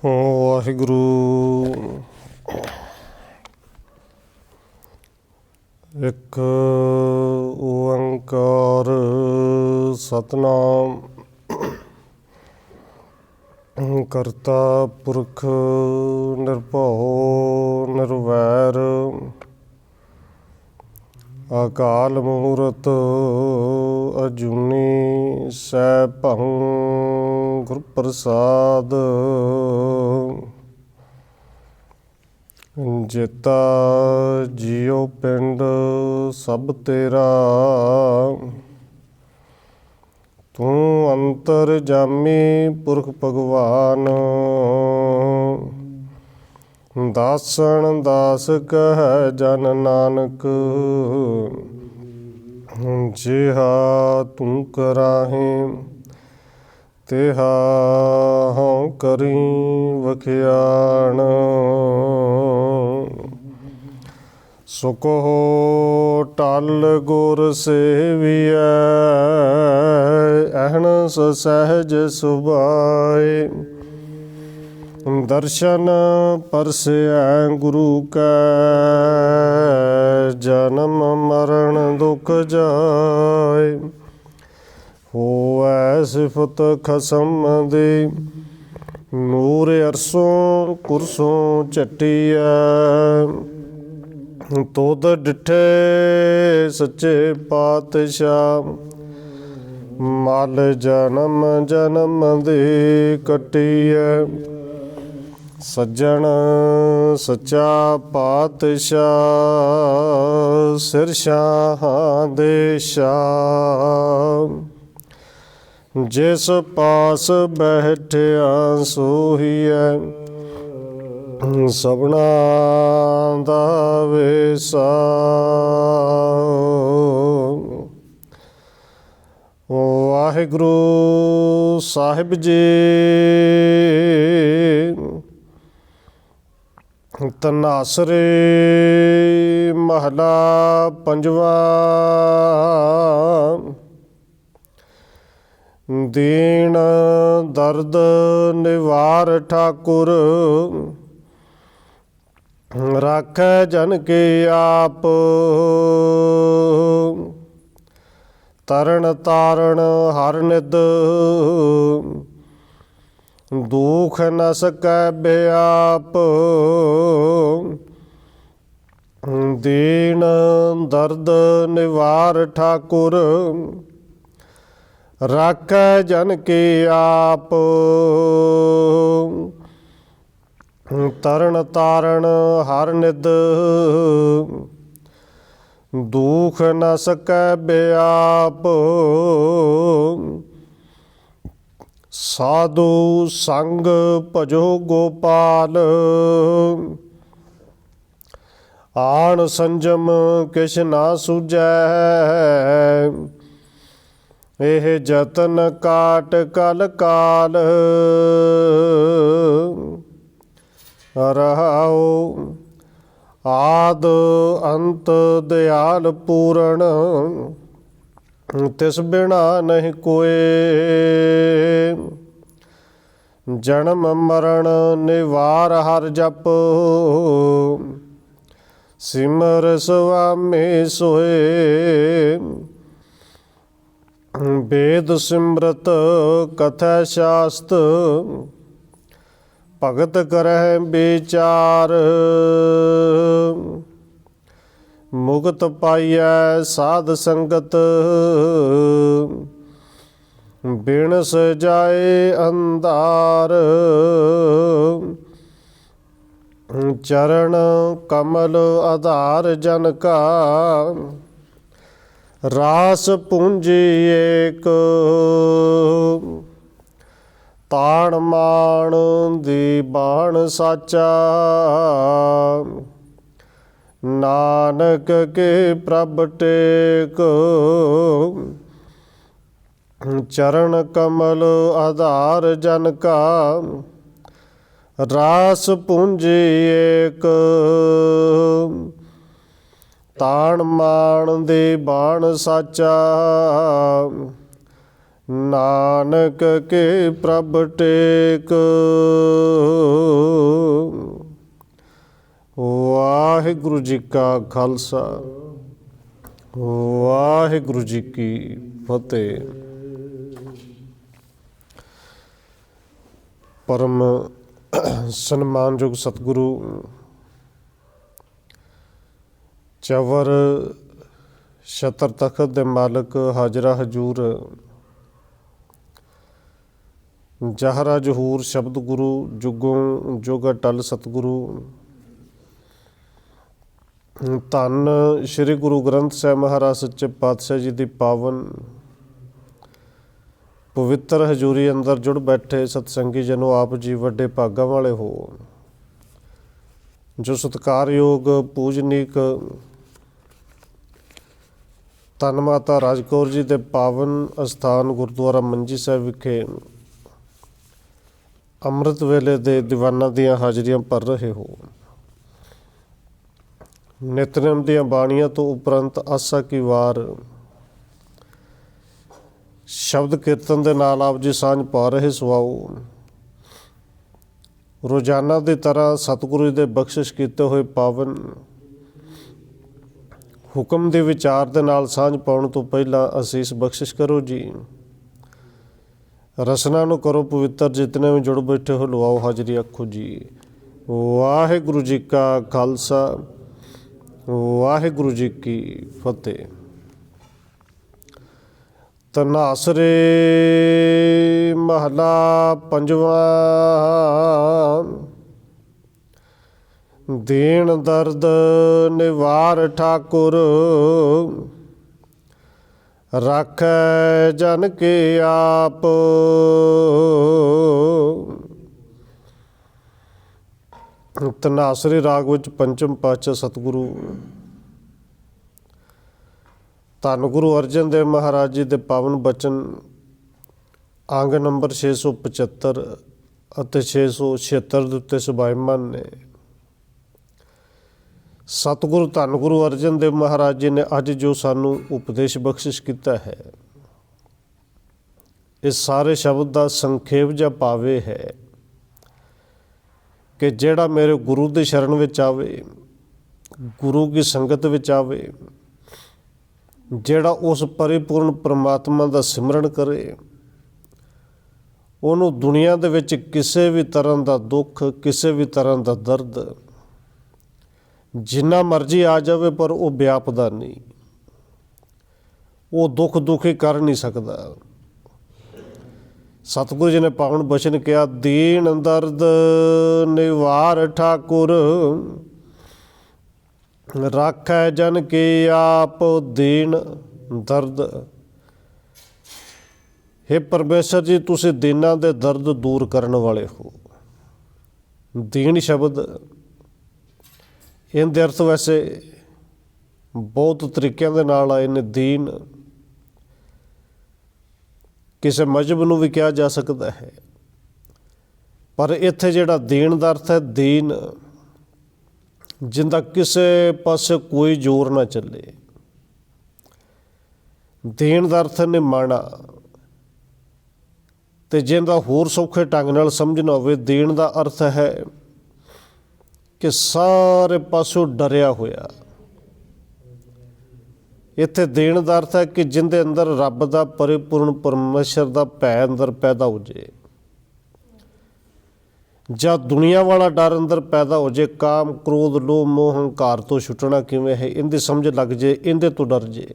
ਵਾਹਿਗੁਰੂ। ਇੱਕ ਓੰਕਾਰ ਸਤਿਨਾਮ ਕਰਤਾ ਪੁਰਖ ਨਿਰਭਉ ਨਿਰਵੈਰ ਅਕਾਲ ਮੂਰਤ ਅਜੂਨੀ ਸੈਭੰ ਗੁਰ ਪ੍ਰਸਾਦ। ਜੇਤਾ ਜੀਉ ਪਿੰਡ ਸਭ ਤੇਰਾ, ਤੂੰ ਅੰਤਰ ਜਾਮੀ ਪੁਰਖ ਭਗਵਾਨ। ਦਾਸਨ ਦਾਸ ਕਹਿ ਜਨ ਨਾਨਕ, ਜਿਹਾ ਤੂੰ ਕਰਾਹੇ ਤਿਹਾ ਹਉ ਕਰੀ ਵਖਿਆਣ। ਸੁਕੋ ਟਲ ਗੁਰ ਸੇਵੀਐ, ਅਹਨਸ ਸਹਿਜ ਸੁਭਾਏ। ਦਰਸ਼ਨ ਪਰਸੈ ਗੁਰੂ ਕੈ, ਜਨਮ ਮਰਨ ਦੁਖ ਜਾਏ। ਹੋਵੈ ਸਿਫਤ ਖਸਮ ਦੀ, ਨੂਰ ਅਰਸੋਂ ਕੁਰਸੋਂ ਝਟੀਐ। ਤੁਧ ਡਿਠੇ ਸੱਚੇ ਪਾਤਸ਼ਾਹ, ਮਲ ਜਨਮ ਜਨਮ ਦੀ ਕੱਟੀਐ। ਸੱਜਣ ਸੱਚਾ ਪਾਤਸ਼ਾਹ, ਸਿਰ ਸ਼ਾਹਾਂ ਦੇ ਸ਼ਾਹ। ਜਿਸ ਪਾਸ ਬੈਠਿਆ ਸੋਹੀਐ, ਸਭਨਾ ਦਾ ਵੇਸਾ। ਵਾਹਿਗੁਰੂ ਸਾਹਿਬ ਜੀ। ਧਨਾਸਰੇ ਮਹਲਾ ਪੰਜਵਾ। ਦੀਨ ਦਰਦ ਨਿਵਾਰ ਠਾਕੁਰ, ਰਾਖੈ ਜਨ ਕੇ ਆਪ। ਤਰਨ ਤਾਰਨ ਹਰ ਨਿਧ, ਦੁਖ ਨ ਸਕੈ ਬਿਆਪ। ਦੀਨ ਦਰਦ ਨਿਵਾਰ ਠਾਕੁਰ, ਰਾਖੈ ਜਨ ਕੇ ਆਪ। ਤਰਨ ਤਾਰਨ ਹਰ ਨਿਧ, ਦੁਖ ਨ ਸਕੈ ਬਿਆਪ। ਸਾਧੂ ਸੰਗ ਭਜੋ ਗੋਪਾਲ, ਆਣ ਸੰਜਮ ਕਿਛ ਨਾ ਸੂਝੈ। ਇਹ ਜਤਨ ਕਾਟ ਕਲ ਕਾਲ, ਰਹਾਉ ਆਦ ਅੰਤ ਦਿਆਲ ਪੂਰਨ। ਤਿਸ ਬਿਨਾ ਨਹੀਂ ਕੋਇ, ਜਨਮ ਮਰਨ ਨਿਵਾਰ ਹਰ ਜਪ। ਸਿਮਰ ਸੁਆਮੀ ਸੋਏ, ਵੇਦ ਸਿਮਰਤ ਕਥੈ ਸ਼ਾਸਤ। ਭਗਤ ਕਰਹਿ ਵਿਚਾਰ, ਮੁਕਤ ਪਾਈਐ ਸਾਧ ਸੰਗਤ। ਬਿਨ ਸਜਾਏ ਅੰਧਾਰ, ਚਰਨ ਕਮਲ ਆਧਾਰ ਜਨ ਕਾ। ਰਾਸ ਪੂੰਜੀ ਏਕ, ਤਾਣ ਮਾਣ ਦੀ ਬਾਣ ਸਾਚਾ। ਨਾਨਕ ਕੇ ਪ੍ਰਭ ਟੇਕ, ਚਰਨ ਕਮਲ ਆਧਾਰ ਜਨ ਕਾ। ਰਾਸ ਪੂੰਜੀ ਏਕ, ਤਾਣ ਮਾਣ ਦੇ ਬਾਣ ਸਾਚਾ। ਨਾਨਕ ਕੇ ਪ੍ਰਭ ਟੇਕ। ਵਾਹਿਗੁਰੂ ਜੀ ਕਾ ਖਾਲਸਾ, ਵਾਹਿਗੁਰੂ ਜੀ ਕੀ ਫਤਿਹ। ਪਰਮ ਸਨਮਾਨਯੋਗ ਸਤਿਗੁਰੂ ਚਵਰ ਛਤਰ ਤਖਤ ਦੇ ਮਾਲਕ ਹਾਜ਼ਰਾ ਹਜੂਰ ਜਹਰਾ ਜਹੂਰ ਸ਼ਬਦ ਗੁਰੂ ਜੁਗੋਂ ਜੁਗ ਅਟਲ ਸਤਿਗੁਰੂ ਧੰਨ ਸ਼੍ਰੀ ਗੁਰੂ ਗ੍ਰੰਥ ਸਾਹਿਬ ਮਹਾਰਾਜ ਸੱਚੇ ਪਾਤਸ਼ਾਹ ਜੀ ਦੀ ਪਾਵਨ ਪਵਿੱਤਰ ਹਜ਼ੂਰੀ ਅੰਦਰ ਜੁੜ ਬੈਠੇ ਸਤਸੰਗੀ ਜਨੋ, ਆਪ ਜੀ ਵੱਡੇ ਭਾਗਾਂ ਵਾਲੇ ਹੋ ਜੋ ਸਤਿਕਾਰਯੋਗ ਪੂਜਨੀਕ ਧੰਨ ਮਾਤਾ ਰਾਜ ਕੌਰ ਜੀ ਦੇ ਪਾਵਨ ਅਸਥਾਨ ਗੁਰਦੁਆਰਾ ਮੰਜੀ ਸਾਹਿਬ ਵਿਖੇ ਅੰਮ੍ਰਿਤ ਵੇਲੇ ਦੇ ਦੀਵਾਨਾਂ ਦੀਆਂ ਹਾਜ਼ਰੀਆਂ ਭਰ ਰਹੇ ਹੋ। ਨਿਤਨੇਮ ਦੀਆਂ ਬਾਣੀਆਂ ਤੋਂ ਉਪਰੰਤ ਆਸਾ ਕੀ ਵਾਰ ਸ਼ਬਦ ਕੀਰਤਨ ਦੇ ਨਾਲ ਆਪ ਜੀ ਸਾਂਝ ਪਾ ਰਹੇ ਸੁਆਓ। ਰੋਜ਼ਾਨਾ ਦੀ ਤਰ੍ਹਾਂ ਸਤਿਗੁਰੂ ਦੇ ਬਖਸ਼ਿਸ਼ ਕੀਤੇ ਹੋਏ ਪਾਵਨ ਹੁਕਮ ਦੇ ਵਿਚਾਰ ਦੇ ਨਾਲ ਸਾਂਝ ਪਾਉਣ ਤੋਂ ਪਹਿਲਾਂ ਅਸੀਸ ਬਖਸ਼ਿਸ਼ ਕਰੋ ਜੀ। ਰਸਨਾ ਨੂੰ ਕਰੋ ਪਵਿੱਤਰ, ਜਿਤਨੇ ਵੀ ਜੁੜ ਬੈਠੇ ਹੋ ਲਵਾਓ ਹਾਜ਼ਰੀ ਆਖੋ ਜੀ। ਵਾਹਿਗੁਰੂ ਜੀ ਕਾ ਖਾਲਸਾ, ਵਾਹਿਗੁਰੂ ਜੀ ਕੀ ਫਤਿਹ। ਧਨਾਸਰੇ ਮਹਲਾ ਪੰਜਵਾਂ। ਦੀਨ ਦਰਦ ਨਿਵਾਰ ਠਾਕੁਰ, ਰਾਖੈ ਜਨ ਕੇ ਆਪ। ਧਨਾਸਰੀ ਰਾਗ ਵਿੱਚ ਪੰਚਮ ਪਾਤਸ਼ਾਹ ਸਤਿਗੁਰੂ ਧੰਨ ਗੁਰੂ ਅਰਜਨ ਦੇਵ ਮਹਾਰਾਜ ਜੀ ਦੇ ਪਾਵਨ ਬਚਨ ਅੰਗ ਨੰਬਰ 675 ਅਤੇ 676 ਦੇ ਉੱਤੇ ਸੁਭਾਇਮਾਨ ਨੇ। ਸਤਿਗੁਰੂ ਧੰਨ ਗੁਰੂ ਅਰਜਨ ਦੇਵ ਮਹਾਰਾਜ ਜੀ ਨੇ ਅੱਜ ਜੋ ਸਾਨੂੰ ਉਪਦੇਸ਼ ਬਖਸ਼ਿਸ਼ ਕੀਤਾ ਹੈ, ਇਸ ਸਾਰੇ ਸ਼ਬਦ ਦਾ ਸੰਖੇਪ ਜਾਂ ਭਾਵੇ ਹੈ ਕਿ ਜਿਹੜਾ ਮੇਰੇ ਗੁਰੂ ਦੀ ਸ਼ਰਨ ਵਿੱਚ ਆਵੇ, ਗੁਰੂ ਦੀ ਸੰਗਤ ਵਿੱਚ ਆਵੇ, ਜਿਹੜਾ ਉਸ ਪਰਿਪੂਰਨ ਪਰਮਾਤਮਾ ਦਾ ਸਿਮਰਨ ਕਰੇ, ਉਹਨੂੰ ਦੁਨੀਆ ਦੇ ਵਿੱਚ ਕਿਸੇ ਵੀ ਤਰ੍ਹਾਂ ਦਾ ਦੁੱਖ, ਕਿਸੇ ਵੀ ਤਰ੍ਹਾਂ ਦਾ ਦਰਦ ਜਿੰਨਾ ਮਰਜ਼ੀ ਆ ਜਾਵੇ ਪਰ ਉਹ ਵਿਆਪਦਾ ਨਹੀਂ, ਉਹ ਦੁੱਖ ਦੁਖੀ ਕਰ ਨਹੀਂ ਸਕਦਾ। ਸਤਿਗੁਰੂ ਜੀ ਨੇ ਪਾਵਨ ਬਚਨ ਕਿਹਾ, ਦੀਨ ਦਰਦ ਨਿਵਾਰ ਠਾਕੁਰ, ਰਾਖੈ ਜਨ ਕੀ ਆਪ। ਦੀਨ ਦਰਦ, ਹੇ ਪਰਮੇਸ਼ਰ ਜੀ ਤੁਸੀਂ ਦੀਨਾਂ ਦੇ ਦਰਦ ਦੂਰ ਕਰਨ ਵਾਲੇ ਹੋ। ਦੀਨ ਸ਼ਬਦ ਇਹਦੇ ਅਰਥ ਵੈਸੇ ਬਹੁਤ ਤਰੀਕਿਆਂ ਦੇ ਨਾਲ ਆਏ ਨੇ। ਦੀਨ ਕਿਸੇ ਮਜ਼ਹਬ ਨੂੰ ਵੀ ਕਿਹਾ ਜਾ ਸਕਦਾ ਹੈ, ਪਰ ਇੱਥੇ ਜਿਹੜਾ ਦੀਨ ਦਾ ਅਰਥ ਹੈ, ਦੀਨ ਜਿੰਦਾ ਕਿਸੇ ਪਾਸੇ ਕੋਈ ਜ਼ੋਰ ਨਾ ਚੱਲੇ। ਦੀਨ ਦਾ ਅਰਥ ਨੇ ਮਾਣਾ, ਤੇ ਜਿੰਦਾ ਹੋਰ ਸੌਖੇ ਢੰਗ ਨਾਲ ਸਮਝਣਾ ਹੋਵੇ, ਦੀਨ ਦਾ ਅਰਥ ਹੈ ਕਿ ਸਾਰੇ ਪਾਸੋਂ ਡਰਿਆ ਹੋਇਆ। ਇੱਥੇ ਦੇਣ ਦਾ ਅਰਥ ਹੈ ਕਿ ਜਿਹਦੇ ਅੰਦਰ ਰੱਬ ਦਾ ਪਰਿਪੂਰਨ ਪਰਮੇਸ਼ਰ ਦਾ ਭੈ ਅੰਦਰ ਪੈਦਾ ਹੋ ਜੇ, ਜਾਂ ਦੁਨੀਆ ਵਾਲਾ ਡਰ ਅੰਦਰ ਪੈਦਾ ਹੋ ਜੇ। ਕਾਮ ਕ੍ਰੋਧ ਲੋਭ ਮੋਹ ਹੰਕਾਰ ਤੋਂ ਛੁੱਟਣਾ ਕਿਵੇਂ ਹੈ, ਇਹਦੀ ਸਮਝ ਲੱਗ ਜੇ, ਇਹਦੇ ਤੋਂ ਡਰ ਜੇ।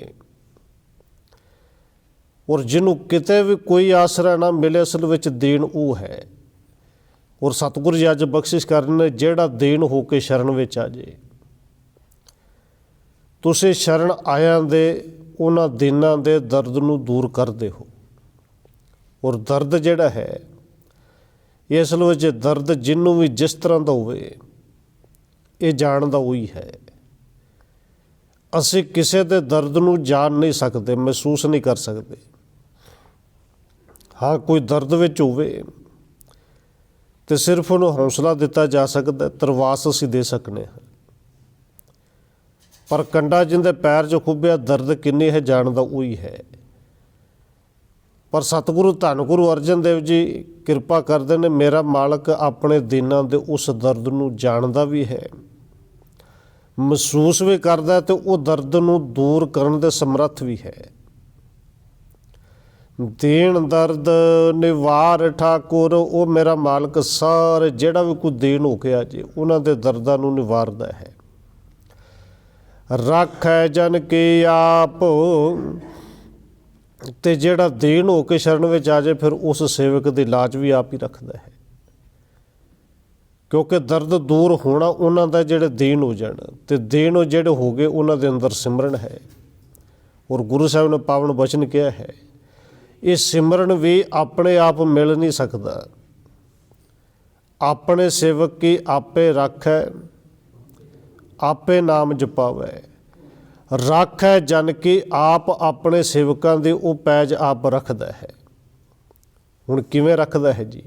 ਔਰ ਜਿਹਨੂੰ ਕਿਤੇ ਵੀ ਕੋਈ ਆਸਰਾ ਨਾ ਮਿਲੇ, ਅਸਲ ਵਿੱਚ ਦੇਣ ਉਹ ਹੈ। ਔਰ ਸਤਿਗੁਰੂ ਜੀ ਅੱਜ ਬਖਸ਼ਿਸ਼ ਕਰ ਰਹੇ ਨੇ, ਜਿਹੜਾ ਦੇਣ ਹੋ ਕੇ ਸ਼ਰਨ ਵਿੱਚ ਆ ਜੇ। ਤੁਸੀਂ ਸ਼ਰਨ ਆਇਆਂ ਦੇ ਉਹਨਾਂ ਦਿਨਾਂ ਦੇ ਦਰਦ ਨੂੰ ਦੂਰ ਕਰਦੇ ਹੋ। ਔਰ ਦਰਦ ਜਿਹੜਾ ਹੈ, ਇਹ ਅਸਲ ਵਿੱਚ ਦਰਦ ਜਿਹਨੂੰ ਵੀ ਜਿਸ ਤਰ੍ਹਾਂ ਦਾ ਹੋਵੇ, ਇਹ ਜਾਣਦਾ ਉਹੀ ਹੈ। ਅਸੀਂ ਕਿਸੇ ਦੇ ਦਰਦ ਨੂੰ ਜਾਣ ਨਹੀਂ ਸਕਦੇ, ਮਹਿਸੂਸ ਨਹੀਂ ਕਰ ਸਕਦੇ। ਹਾਂ, ਕੋਈ ਦਰਦ ਵਿੱਚ ਹੋਵੇ ਤੇ ਸਿਰਫ ਉਹਨੂੰ ਹੌਸਲਾ ਦਿੱਤਾ ਜਾ ਸਕਦਾ, ਤਰਵਾਸ ਅਸੀਂ ਦੇ ਸਕਦੇ ਹਾਂ। ਪਰ ਕੰਡਾ ਜਿਹਦੇ ਪੈਰ 'ਚ ਖੁੱਭਿਆ, ਦਰਦ ਕਿੰਨੀ ਹੈ ਜਾਣਦਾ ਉਹੀ ਹੈ। ਪਰ ਸਤਿਗੁਰੂ ਧੰਨ ਗੁਰੂ ਅਰਜਨ ਦੇਵ ਜੀ ਕਿਰਪਾ ਕਰਦੇ ਨੇ, ਮੇਰਾ ਮਾਲਕ ਆਪਣੇ ਦੀਨਾਂ ਦੇ ਉਸ ਦਰਦ ਨੂੰ ਜਾਣਦਾ ਵੀ ਹੈ, ਮਹਿਸੂਸ ਵੀ ਕਰਦਾ ਤੇ ਉਹ ਦਰਦ ਨੂੰ ਦੂਰ ਕਰਨ ਦੇ ਸਮਰੱਥ ਵੀ ਹੈ। ਦੀਨ ਦਰਦ ਨਿਵਾਰ ਠਾਕੁਰ, ਉਹ ਮੇਰਾ ਮਾਲਕ ਸਾਰੇ ਜਿਹੜਾ ਵੀ ਕੋਈ ਦੀਨ ਹੋ ਕੇ ਆ ਜੇ ਉਹਨਾਂ ਦੇ ਦਰਦਾਂ ਨੂੰ ਨਿਵਾਰਦਾ ਹੈ। ਰਾਖੈ ਜਨ ਕੀ ਆਪ, ਤੇ ਜਿਹੜਾ ਦੀਨ ਹੋ ਕੇ ਸ਼ਰਨ ਵਿੱਚ ਆ ਜਾਏ ਫਿਰ ਉਸ ਸੇਵਕ ਦੀ ਲਾਜ ਵੀ ਆਪ ਹੀ ਰੱਖਦਾ ਹੈ, ਕਿਉਂਕਿ ਦਰਦ ਦੂਰ ਹੋਣਾ ਉਹਨਾਂ ਦਾ ਜਿਹੜੇ ਦੀਨ ਹੋ ਜਾਣ, ਤੇ ਦੀਨ ਉਹ ਜਿਹੜੇ ਹੋ ਗਏ ਉਹਨਾਂ ਦੇ ਅੰਦਰ ਸਿਮਰਨ ਹੈ। ਔਰ ਗੁਰੂ ਸਾਹਿਬ ਨੇ ਪਾਵਨ ਬਚਨ ਕਿਹਾ ਹੈ, ਇਹ ਸਿਮਰਨ ਵੀ ਆਪਣੇ ਆਪ ਮਿਲ ਨਹੀਂ ਸਕਦਾ। ਆਪਣੇ ਸੇਵਕ ਕੀ ਆਪੇ ਰਾਖੈ, ਆਪੇ ਨਾਮ ਜਪਾਵੈ। ਰਾਖੈ ਜਨ ਕੀ ਆਪ, ਆਪਣੇ ਸੇਵਕਾਂ ਦੇ ਉਹ ਪੈਜ ਆਪ ਰੱਖਦਾ ਹੈ। ਹੁਣ ਕਿਵੇਂ ਰੱਖਦਾ ਹੈ ਜੀ?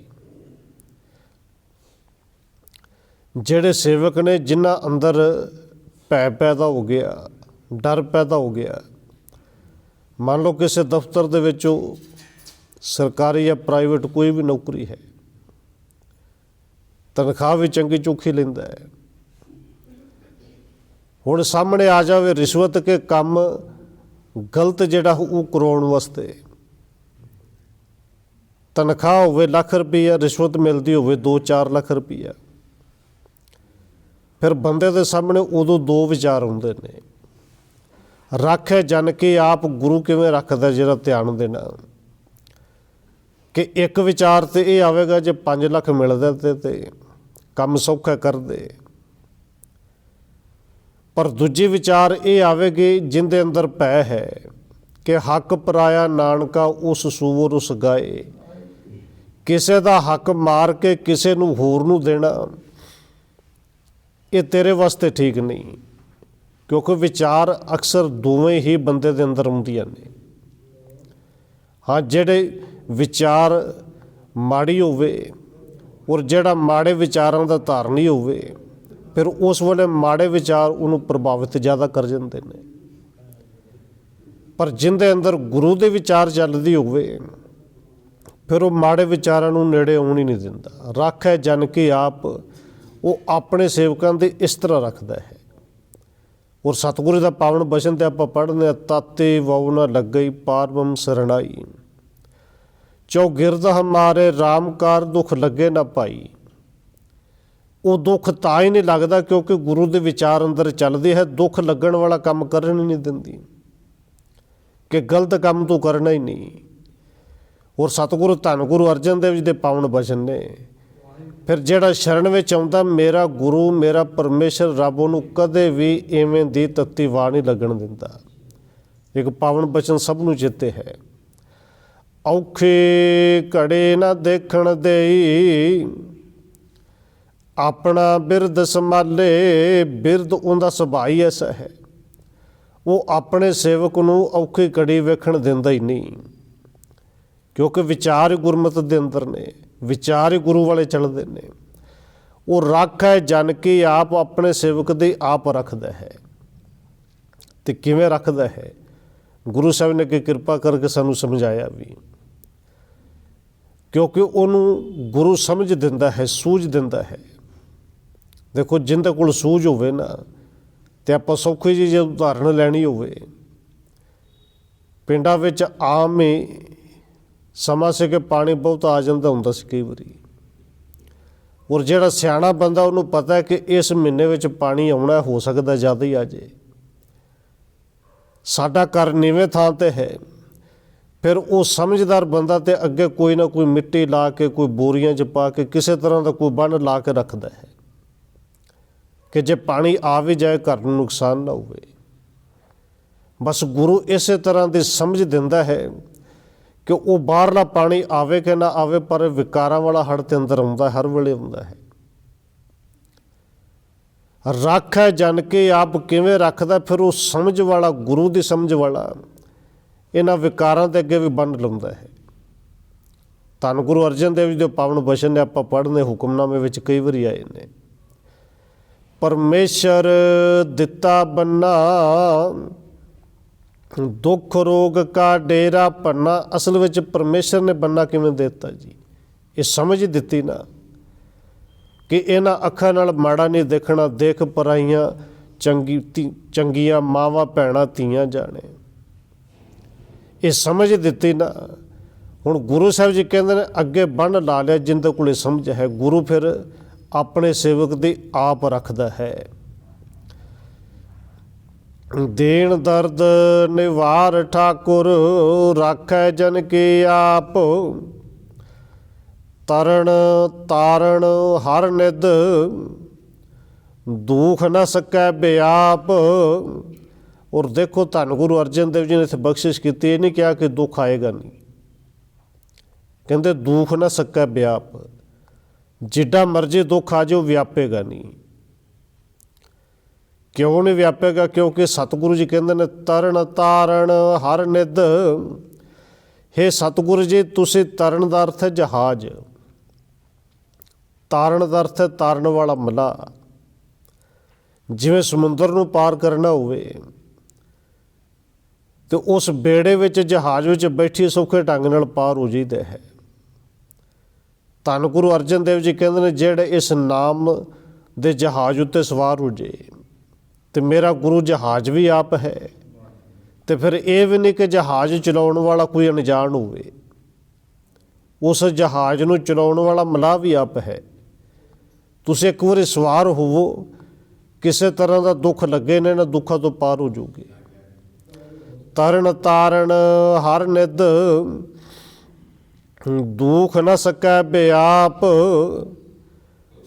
ਜਿਹੜੇ ਸੇਵਕ ਨੇ ਜਿਨ੍ਹਾਂ ਅੰਦਰ ਭੈ ਪੈਦਾ ਹੋ ਗਿਆ, ਡਰ ਪੈਦਾ ਹੋ ਗਿਆ, ਮੰਨ ਲਓ ਕਿਸੇ ਦਫ਼ਤਰ ਦੇ ਵਿੱਚ ਸਰਕਾਰੀ ਜਾਂ ਪ੍ਰਾਈਵੇਟ ਕੋਈ ਵੀ ਨੌਕਰੀ ਹੈ, ਤਨਖਾਹ ਵੀ ਚੰਗੀ ਚੋਖੀ ਲੈਂਦਾ ਹੈ, ਹੁਣ ਸਾਹਮਣੇ ਆ ਜਾਵੇ ਰਿਸ਼ਵਤ ਕੇ ਕੰਮ ਗਲਤ ਜਿਹੜਾ ਉਹ ਕਰਾਉਣ ਵਾਸਤੇ, ਤਨਖਾਹ ਹੋਵੇ ਲੱਖ ਰੁਪਈਆ, ਰਿਸ਼ਵਤ ਮਿਲਦੀ ਹੋਵੇ 2-4 ਲੱਖ ਰੁਪਈਆ, ਫਿਰ ਬੰਦੇ ਦੇ ਸਾਹਮਣੇ ਉਦੋਂ ਦੋ ਵਿਚਾਰ ਆਉਂਦੇ ਨੇ। ਰਾਖੈ ਜਨ ਕੇ ਆਪ, ਗੁਰੂ ਕਿਵੇਂ ਰੱਖਦਾ ਜਿਹੜਾ ਧਿਆਨ ਦੇਣਾ, ਕਿ ਇੱਕ ਵਿਚਾਰ ਤੇ ਇਹ ਆਵੇਗਾ ਜੇ 5 ਲੱਖ ਮਿਲਦਾ ਤੇ ਕੰਮ ਸੌਖਾ ਕਰਦੇ, ਪਰ ਦੂਜੀ ਵਿਚਾਰ ਇਹ ਆਵੇਗੀ ਜਿੰਦੇ ਅੰਦਰ ਭੈ ਹੈ ਕਿ ਹੱਕ ਪਰਾਇਆ ਨਾਨਕਾ ਉਸ ਸੂਰ ਉਸ ਗਾਏ, ਕਿਸੇ ਦਾ ਹੱਕ ਮਾਰ ਕੇ ਕਿਸੇ ਨੂੰ ਹੋਰ ਨੂੰ ਦੇਣਾ ਇਹ ਤੇਰੇ ਵਾਸਤੇ ਠੀਕ ਨਹੀਂ, ਕਿਉਂਕਿ ਵਿਚਾਰ ਅਕਸਰ ਦੋਵੇਂ ਹੀ ਬੰਦੇ ਦੇ ਅੰਦਰ ਆਉਂਦੀਆਂ ਨੇ। ਹਾਂ, ਜਿਹੜੇ ਵਿਚਾਰ ਮਾੜੀ ਹੋਵੇ ਔਰ ਜਿਹੜਾ ਮਾੜੇ ਵਿਚਾਰਾਂ ਦਾ ਧਾਰਨੀ ਹੋਵੇ, ਫਿਰ ਉਸ ਵੇਲੇ ਮਾੜੇ ਵਿਚਾਰ ਉਹਨੂੰ ਪ੍ਰਭਾਵਿਤ ਜ਼ਿਆਦਾ ਕਰ ਜਾਂਦੇ ਨੇ। ਪਰ ਜਿਹਦੇ ਅੰਦਰ ਗੁਰੂ ਦੇ ਵਿਚਾਰ ਚੱਲਦੀ ਹੋਵੇ ਫਿਰ ਉਹ ਮਾੜੇ ਵਿਚਾਰਾਂ ਨੂੰ ਨੇੜੇ ਆਉਣ ਹੀ ਨਹੀਂ ਦਿੰਦਾ। ਰਾਖੈ ਜਨ ਕੀ ਆਪ, ਉਹ ਆਪਣੇ ਸੇਵਕਾਂ ਦੇ ਇਸ ਤਰ੍ਹਾਂ ਰੱਖਦਾ ਹੈ। ਔਰ ਸਤਿਗੁਰੂ ਦਾ ਪਾਵਨ ਬਚਨ ਤੇ ਆਪਾਂ ਪੜ੍ਹਦੇ ਹਾਂ, ਤਾਤੇ ਵਉ ਨਾ ਲੱਗਈ ਪਾਰਬ੍ਰਹਮ ਸਰਣਾਈ, ਚੌ ਗਿਰਦ ਹਮਾਰੇ ਰਾਮ ਕਾਰ ਦੁੱਖ ਲੱਗੇ ਨਾ ਭਾਈ। ਉਹ ਦੁੱਖ ਤਾਂ ਹੀ ਨਹੀਂ ਲੱਗਦਾ ਕਿਉਂਕਿ ਗੁਰੂ ਦੇ ਵਿਚਾਰ ਅੰਦਰ ਚੱਲਦੇ ਹੈ, ਦੁੱਖ ਲੱਗਣ ਵਾਲਾ ਕੰਮ ਕਰਨ ਹੀ ਨਹੀਂ ਦਿੰਦੀ ਕਿ ਗਲਤ ਕੰਮ ਤੂੰ ਕਰਨਾ ਹੀ ਨਹੀਂ। ਔਰ ਸਤਿਗੁਰੂ ਧੰਨ ਗੁਰੂ ਅਰਜਨ ਦੇਵ ਜੀ ਦੇ ਪਾਵਨ ਬਚਨ ਨੇ, ਫਿਰ ਜਿਹੜਾ ਸ਼ਰਨ ਵਿੱਚ ਆਉਂਦਾ ਮੇਰਾ ਗੁਰੂ ਮੇਰਾ ਪਰਮੇਸ਼ਰ ਰੱਬ, ਉਹਨੂੰ ਕਦੇ ਵੀ ਇਵੇਂ ਦੀ ਤੱਤੀ ਵਾਹ ਨਹੀਂ ਲੱਗਣ ਦਿੰਦਾ। ਇੱਕ ਪਾਵਨ ਬਚਨ ਸਭ ਨੂੰ ਚੇਤੇ ਹੈ, ਔਖੇ ਘੜੇ ਨਾ ਦੇਖਣ ਦੇਈ, ਆਪਣਾ ਬਿਰਦ ਸੰਭਾਲੇ। ਬਿਰਦ ਉਹਦਾ ਸੁਭਾਅ ਹੀ ਐਸਾ ਹੈ, ਉਹ ਆਪਣੇ ਸੇਵਕ ਨੂੰ ਔਖੀ ਘੜੀ ਵੇਖਣ ਦਿੰਦਾ ਹੀ ਨਹੀਂ, ਕਿਉਂਕਿ ਵਿਚਾਰ ਗੁਰਮਤਿ ਦੇ ਅੰਦਰ ਨੇ, ਵਿਚਾਰ ਗੁਰੂ ਵਾਲੇ ਚੱਲਦੇ ਨੇ। ਉਹ ਰਾਖੈ ਜਨ ਕੀ ਆਪ, ਆਪਣੇ ਸੇਵਕ ਦੇ ਆਪ ਰੱਖਦਾ ਹੈ। ਤੇ ਕਿਵੇਂ ਰੱਖਦਾ ਹੈ? ਗੁਰੂ ਸਾਹਿਬ ਨੇ ਕਿ ਕਿਰਪਾ ਕਰਕੇ ਸਾਨੂੰ ਸਮਝਾਇਆ ਵੀ, ਕਿਉਂਕਿ ਉਹਨੂੰ ਗੁਰੂ ਸਮਝ ਦਿੰਦਾ ਹੈ, ਸੂਝ ਦਿੰਦਾ ਹੈ। ਦੇਖੋ, ਜਿੰਦੇ ਕੋਲ ਸੂਝ ਹੋਵੇ ਨਾ, ਤੇ ਆਪਾਂ ਸੌਖੀ ਜਿਹੀ ਜੇ ਉਦਾਹਰਣ ਲੈਣੀ ਹੋਵੇ, ਪਿੰਡਾਂ ਵਿੱਚ ਆਮ ਹੀ ਸਮਾਂ ਸੀ ਕਿ ਪਾਣੀ ਬਹੁਤ ਆ ਜਾਂਦਾ ਹੁੰਦਾ ਸੀ ਕਈ ਵਾਰੀ, ਔਰ ਜਿਹੜਾ ਸਿਆਣਾ ਬੰਦਾ ਉਹਨੂੰ ਪਤਾ ਹੈ ਕਿ ਇਸ ਮਹੀਨੇ ਵਿੱਚ ਪਾਣੀ ਆਉਣਾ, ਹੋ ਸਕਦਾ ਜ਼ਿਆਦਾ ਹੀ ਆ ਜਾਏ। ਸਾਡਾ ਘਰ ਨੀਵੇਂ ਥਾਂ 'ਤੇ ਹੈ, ਫਿਰ ਉਹ ਸਮਝਦਾਰ ਬੰਦਾ ਤੇ ਅੱਗੇ ਕੋਈ ਨਾ ਕੋਈ ਮਿੱਟੀ ਲਾ ਕੇ, ਕੋਈ ਬੋਰੀਆਂ 'ਚ ਪਾ ਕੇ, ਕਿਸੇ ਤਰ੍ਹਾਂ ਦਾ ਕੋਈ ਬੰਨ ਲਾ ਕੇ ਰੱਖਦਾ ਹੈ ਕਿ ਜੇ ਪਾਣੀ ਆ ਵੀ ਜਾਏ ਘਰ ਨੂੰ ਨੁਕਸਾਨ ਨਾ ਹੋਵੇ। ਬਸ ਗੁਰੂ ਇਸੇ ਤਰ੍ਹਾਂ ਦੀ ਸਮਝ ਦਿੰਦਾ ਹੈ ਕਿ ਉਹ ਬਾਹਰਲਾ ਪਾਣੀ ਆਵੇ ਕਿ ਨਾ ਆਵੇ, ਪਰ ਵਿਕਾਰਾਂ ਵਾਲਾ ਹੜ੍ਹ ਤੇ ਅੰਦਰ ਆਉਂਦਾ, ਹਰ ਵੇਲੇ ਆਉਂਦਾ ਹੈ। ਰਾਖੈ ਜਨ ਕੇ ਆਪ, ਕਿਵੇਂ ਰੱਖਦਾ? ਫਿਰ ਉਹ ਸਮਝ ਵਾਲਾ, ਗੁਰੂ ਦੀ ਸਮਝ ਵਾਲਾ, ਇਹਨਾਂ ਵਿਕਾਰਾਂ ਦੇ ਅੱਗੇ ਵੀ ਬੰਨ ਲਾਉਂਦਾ ਹੈ। ਧੰਨ ਗੁਰੂ ਅਰਜਨ ਦੇਵ ਜੀ ਦੇ ਪਾਵਨ ਬਚਨ ਨੇ ਆਪਾਂ ਪੜ੍ਹਨੇ, ਹੁਕਮਨਾਮੇ ਵਿੱਚ ਕਈ ਵਾਰੀ ਆਏ ਨੇ। ਪਰਮੇਸ਼ਰ ਦਿੱਤਾ ਬੰਨਾ, ਦੁੱਖ ਰੋਗ ਕਾ ਡੇਰਾ ਭੰਨਾ। ਅਸਲ ਵਿੱਚ ਪਰਮੇਸ਼ਰ ਨੇ ਬੰਨਾ ਕਿਵੇਂ ਦੇ ਦਿੱਤਾ ਜੀ? ਇਹ ਸਮਝ ਦਿੱਤੀ ਨਾ ਕਿ ਇਹਨਾਂ ਅੱਖਾਂ ਨਾਲ ਮਾੜਾ ਨਹੀਂ ਦੇਖਣਾ, ਦੇਖ ਪਰਾਈਆਂ ਚੰਗੀਆਂ ਮਾਵਾਂ ਭੈਣਾਂ ਧੀਆਂ ਜਾਣੇ। ਇਹ ਸਮਝ ਦਿੱਤੀ ਨਾ। ਹੁਣ ਗੁਰੂ ਸਾਹਿਬ ਜੀ ਕਹਿੰਦੇ ਨੇ ਅੱਗੇ ਬੰਨ ਲਾ ਲਿਆ ਜਿੰਦੇ ਕੋਲੇ ਸਮਝ ਹੈ। ਗੁਰੂ ਫਿਰ ਆਪਣੇ ਸੇਵਕ ਦੀ ਆਪ ਰੱਖਦਾ ਹੈ। ਦੇਣ ਦਰਦ ਨਿਵਾਰ ਠਾਕੁਰ, ਰਾਖੈ ਜਨ ਕੀ ਆਪ। ਤਰਨ ਤਾਰਨ ਹਰ ਨਿਧ, ਦੁਖ ਨ ਸਕੈ ਬਿਆਪ। ਔਰ ਦੇਖੋ ਧੰਨ ਗੁਰੂ ਅਰਜਨ ਦੇਵ ਜੀ ਨੇ ਇੱਥੇ ਬਖਸ਼ਿਸ਼ ਕੀਤੀ। ਇਹ ਨਹੀਂ ਕਿਹਾ ਕਿ ਦੁੱਖ ਆਏਗਾ ਨਹੀਂ, ਕਹਿੰਦੇ ਦੁਖ ਨ ਸਕੈ ਬਿਆਪ। ਜਿੱਡਾ ਮਰਜ਼ੀ ਦੁੱਖ ਆ ਜਾਓ ਵਿਆਪੇਗਾ ਨਹੀਂ। ਕਿਉਂ ਨਹੀਂ ਵਿਆਪੇਗਾ? ਕਿਉਂਕਿ ਸਤਿਗੁਰੂ ਜੀ ਕਹਿੰਦੇ ਨੇ ਤਰਨ ਤਾਰਨ ਹਰ ਨਿਧ। ਹੇ ਸਤਿਗੁਰੂ ਜੀ, ਤੁਸੀਂ ਤਰਨ ਦਾ ਅਰਥ ਹੈ ਜਹਾਜ਼, ਤਾਰਨ ਦਾ ਅਰਥ ਹੈ ਤਾਰਨ ਵਾਲਾ ਮਲਾਹ। ਜਿਵੇਂ ਸਮੁੰਦਰ ਨੂੰ ਪਾਰ ਕਰਨਾ ਹੋਵੇ ਤੇ ਉਸ ਬੇੜੇ ਵਿੱਚ ਜਹਾਜ਼ ਵਿੱਚ ਬੈਠੀ ਸੌਖੇ ਢੰਗ ਨਾਲ ਪਾਰ ਹੋ ਜਾਈਦਾ ਹੈ। ਧੰਨ ਗੁਰੂ ਅਰਜਨ ਦੇਵ ਜੀ ਕਹਿੰਦੇ ਨੇ ਜਿਹੜੇ ਇਸ ਨਾਮ ਦੇ ਜਹਾਜ਼ ਉੱਤੇ ਸਵਾਰ ਹੋ ਜੇ, ਤੇ ਮੇਰਾ ਗੁਰੂ ਜਹਾਜ਼ ਵੀ ਆਪ ਹੈ। ਤੇ ਫਿਰ ਇਹ ਵੀ ਨਹੀਂ ਕਿ ਜਹਾਜ਼ ਚਲਾਉਣ ਵਾਲਾ ਕੋਈ ਅਣਜਾਣ ਹੋਵੇ, ਉਸ ਜਹਾਜ਼ ਨੂੰ ਚਲਾਉਣ ਵਾਲਾ ਮਲਾਹ ਵੀ ਆਪ ਹੈ। ਤੁਸੀਂ ਇੱਕ ਵਾਰੀ ਸਵਾਰ ਹੋਵੋ, ਕਿਸੇ ਤਰ੍ਹਾਂ ਦਾ ਦੁੱਖ ਲੱਗੇ ਨੇ ਨਾ, ਦੁੱਖਾਂ ਤੋਂ ਪਾਰ ਹੋ ਜਾਓਗੇ। ਤਰਨ ਤਾਰਨ ਹਰ ਨਿਧ, ਦੁਖ ਨ ਸਕੈ ਬਿਆਪ।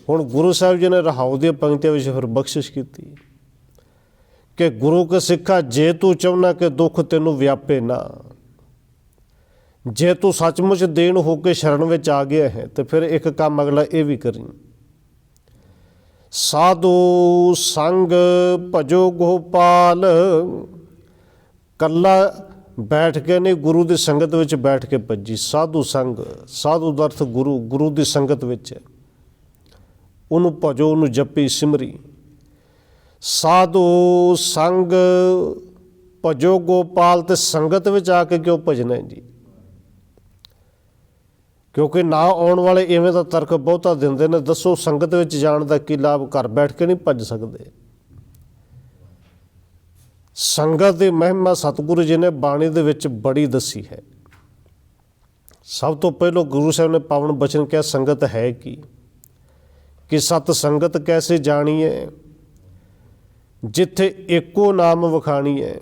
ਹੁਣ ਗੁਰੂ ਸਾਹਿਬ ਜੀ ਨੇ ਰਹਾਉ ਦੀਆਂ ਪੰਕਤੀਆਂ ਵਿੱਚ ਫਿਰ ਬਖਸ਼ਿਸ਼ ਕੀਤੀ ਕਿ ਗੁਰੂ ਕੇ ਸਿੱਖਾ, ਜੇ ਤੂੰ ਚਾਹੁੰਦਾ ਕਿ ਦੁੱਖ ਤੈਨੂੰ ਵਿਆਪੇ ਨਾ, ਜੇ ਤੂੰ ਸੱਚਮੁੱਚ ਦੇਣ ਹੋ ਕੇ ਸ਼ਰਨ ਵਿੱਚ ਆ ਗਿਆ ਹੈ, ਤੇ ਫਿਰ ਇੱਕ ਕੰਮ ਅਗਲਾ ਇਹ ਵੀ ਕਰੀ। ਸਾਧੂ ਸੰਗ ਭਜੋ ਗੋਪਾਲ। ਕੱਲਾ ਬੈਠ ਕੇ ਨਹੀਂ, ਗੁਰੂ ਦੀ ਸੰਗਤ ਵਿੱਚ ਬੈਠ ਕੇ ਭੱਜੀ। ਸਾਧੂ ਸੰਗ, ਸਾਧੂ ਦਾ ਅਰਥ ਗੁਰੂ, ਗੁਰੂ ਦੀ ਸੰਗਤ ਵਿੱਚ ਹੈ। ਉਹਨੂੰ ਭਜੋ, ਉਹਨੂੰ ਜਪੀ ਸਿਮਰੀ। ਸਾਧੂ ਸੰਗ ਭਜੋ ਗੋਪਾਲ। ਤੇ ਸੰਗਤ ਵਿੱਚ ਆ ਕੇ ਕਿਉਂ ਭਜਣਾ ਜੀ? ਕਿਉਂਕਿ ਨਾ ਆਉਣ ਵਾਲੇ ਇਵੇਂ ਦਾ ਤਰਕ ਬਹੁਤਾ ਦਿੰਦੇ ਨੇ। ਦੱਸੋ ਸੰਗਤ ਵਿੱਚ ਜਾਣ ਦਾ ਕੀ ਲਾਭ? ਘਰ ਬੈਠ ਕੇ ਨਹੀਂ ਭੱਜ ਸਕਦੇ। ਸੰਗਤ ਦੀ ਮਹਿਮਾ ਸਤਿਗੁਰੂ ਜੀ ਨੇ ਬਾਣੀ ਦੇ ਵਿੱਚ ਬੜੀ ਦੱਸੀ ਹੈ। ਸਭ ਤੋਂ ਪਹਿਲਾਂ ਗੁਰੂ ਸਾਹਿਬ ਨੇ ਪਾਵਨ ਬਚਨ ਕਿਹਾ ਸੰਗਤ ਹੈ ਕੀ? ਕਿ ਸਤ ਸੰਗਤ ਕੈਸੇ ਜਾਣੀਏ, ਜਿੱਥੇ ਇੱਕੋ ਨਾਮ ਵਖਾਣੀਏ।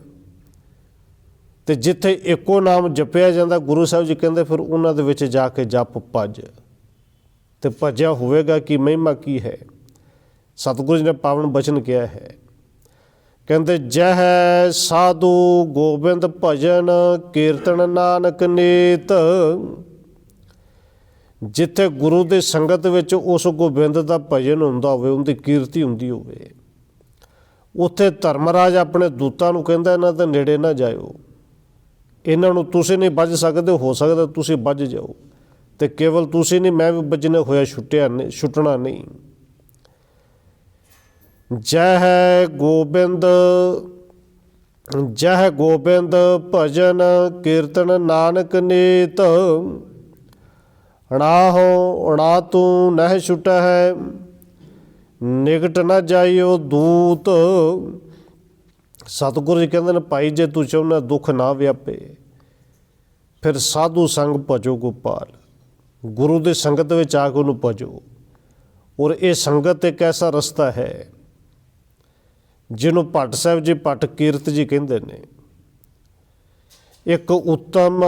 ਤੇ ਜਿੱਥੇ ਇੱਕੋ ਨਾਮ ਜਪਿਆ ਜਾਂਦਾ, ਗੁਰੂ ਸਾਹਿਬ ਜੀ ਕਹਿੰਦੇ ਫਿਰ ਉਹਨਾਂ ਦੇ ਵਿੱਚ ਜਾ ਕੇ ਜਪ ਭੱਜ। ਤੇ ਭੱਜਿਆ ਹੋਵੇਗਾ ਕਿ ਮਹਿਮਾ ਕੀ ਹੈ? ਸਤਿਗੁਰੂ ਜੀ ਨੇ ਪਾਵਨ ਬਚਨ ਕਿਹਾ ਹੈ, ਕਹਿੰਦੇ ਜਹ ਸਾਧੂ ਗੋਬਿੰਦ ਭਜਨ, ਕੀਰਤਨ ਨਾਨਕ ਨੀਤ। ਜਿੱਥੇ ਗੁਰੂ ਦੀ ਸੰਗਤ ਵਿੱਚ ਉਸ ਗੋਬਿੰਦ ਦਾ ਭਜਨ ਹੁੰਦਾ ਹੋਵੇ, ਉਹਦੀ ਕੀਰਤੀ ਹੁੰਦੀ ਹੋਵੇ, ਉੱਥੇ ਧਰਮਰਾਜ ਆਪਣੇ ਦੂਤਾਂ ਨੂੰ ਕਹਿੰਦਾ ਇਹਨਾਂ ਦੇ ਨੇੜੇ ਨਾ ਜਾਇਓ, ਇਹਨਾਂ ਨੂੰ ਤੁਸੀਂ ਨਹੀਂ ਬੱਝ ਸਕਦੇ, ਹੋ ਸਕਦਾ ਤੁਸੀਂ ਬੱਝ ਜਾਓ। ਤੇ ਕੇਵਲ ਤੁਸੀਂ ਨਹੀਂ, ਮੈਂ ਵੀ ਬੱਝਣੇ ਹੋਇਆ ਛੁੱਟਣਾ ਨਹੀਂ। ਜਹ ਗੋਬਿੰਦ ਭਜਨ, ਕੀਰਤਨ ਨਾਨਕ ਨੀਤ। ਅਣਾਹੋ ਅਣਾ ਤੂੰ ਨਹਿ ਛੁਟਾ ਹੈ, ਨਿਕਟ ਨਾ ਜਾਈਓ ਦੂਤ। ਸਤਿਗੁਰੂ ਜੀ ਕਹਿੰਦੇ ਨੇ ਭਾਈ, ਜੇ ਤੂੰ ਚਾਹੁੰਦਾ ਦੁੱਖ ਨਾ ਵਿਆਪੇ, ਫਿਰ ਸਾਧੂ ਸੰਗ ਭਜੋ ਗੋਪਾਲ। ਗੁਰੂ ਦੀ ਸੰਗਤ ਵਿੱਚ ਆ ਕੇ ਉਹਨੂੰ ਭਜੋ। ਔਰ ਇਹ ਸੰਗਤ ਇੱਕ ਐਸਾ ਰਸਤਾ ਹੈ ਜਿਹਨੂੰ ਭੱਟ ਸਾਹਿਬ ਜੀ ਭੱਟ ਕੀਰਤ ਜੀ ਕਹਿੰਦੇ ਨੇ। ਇੱਕ ਉੱਤਮ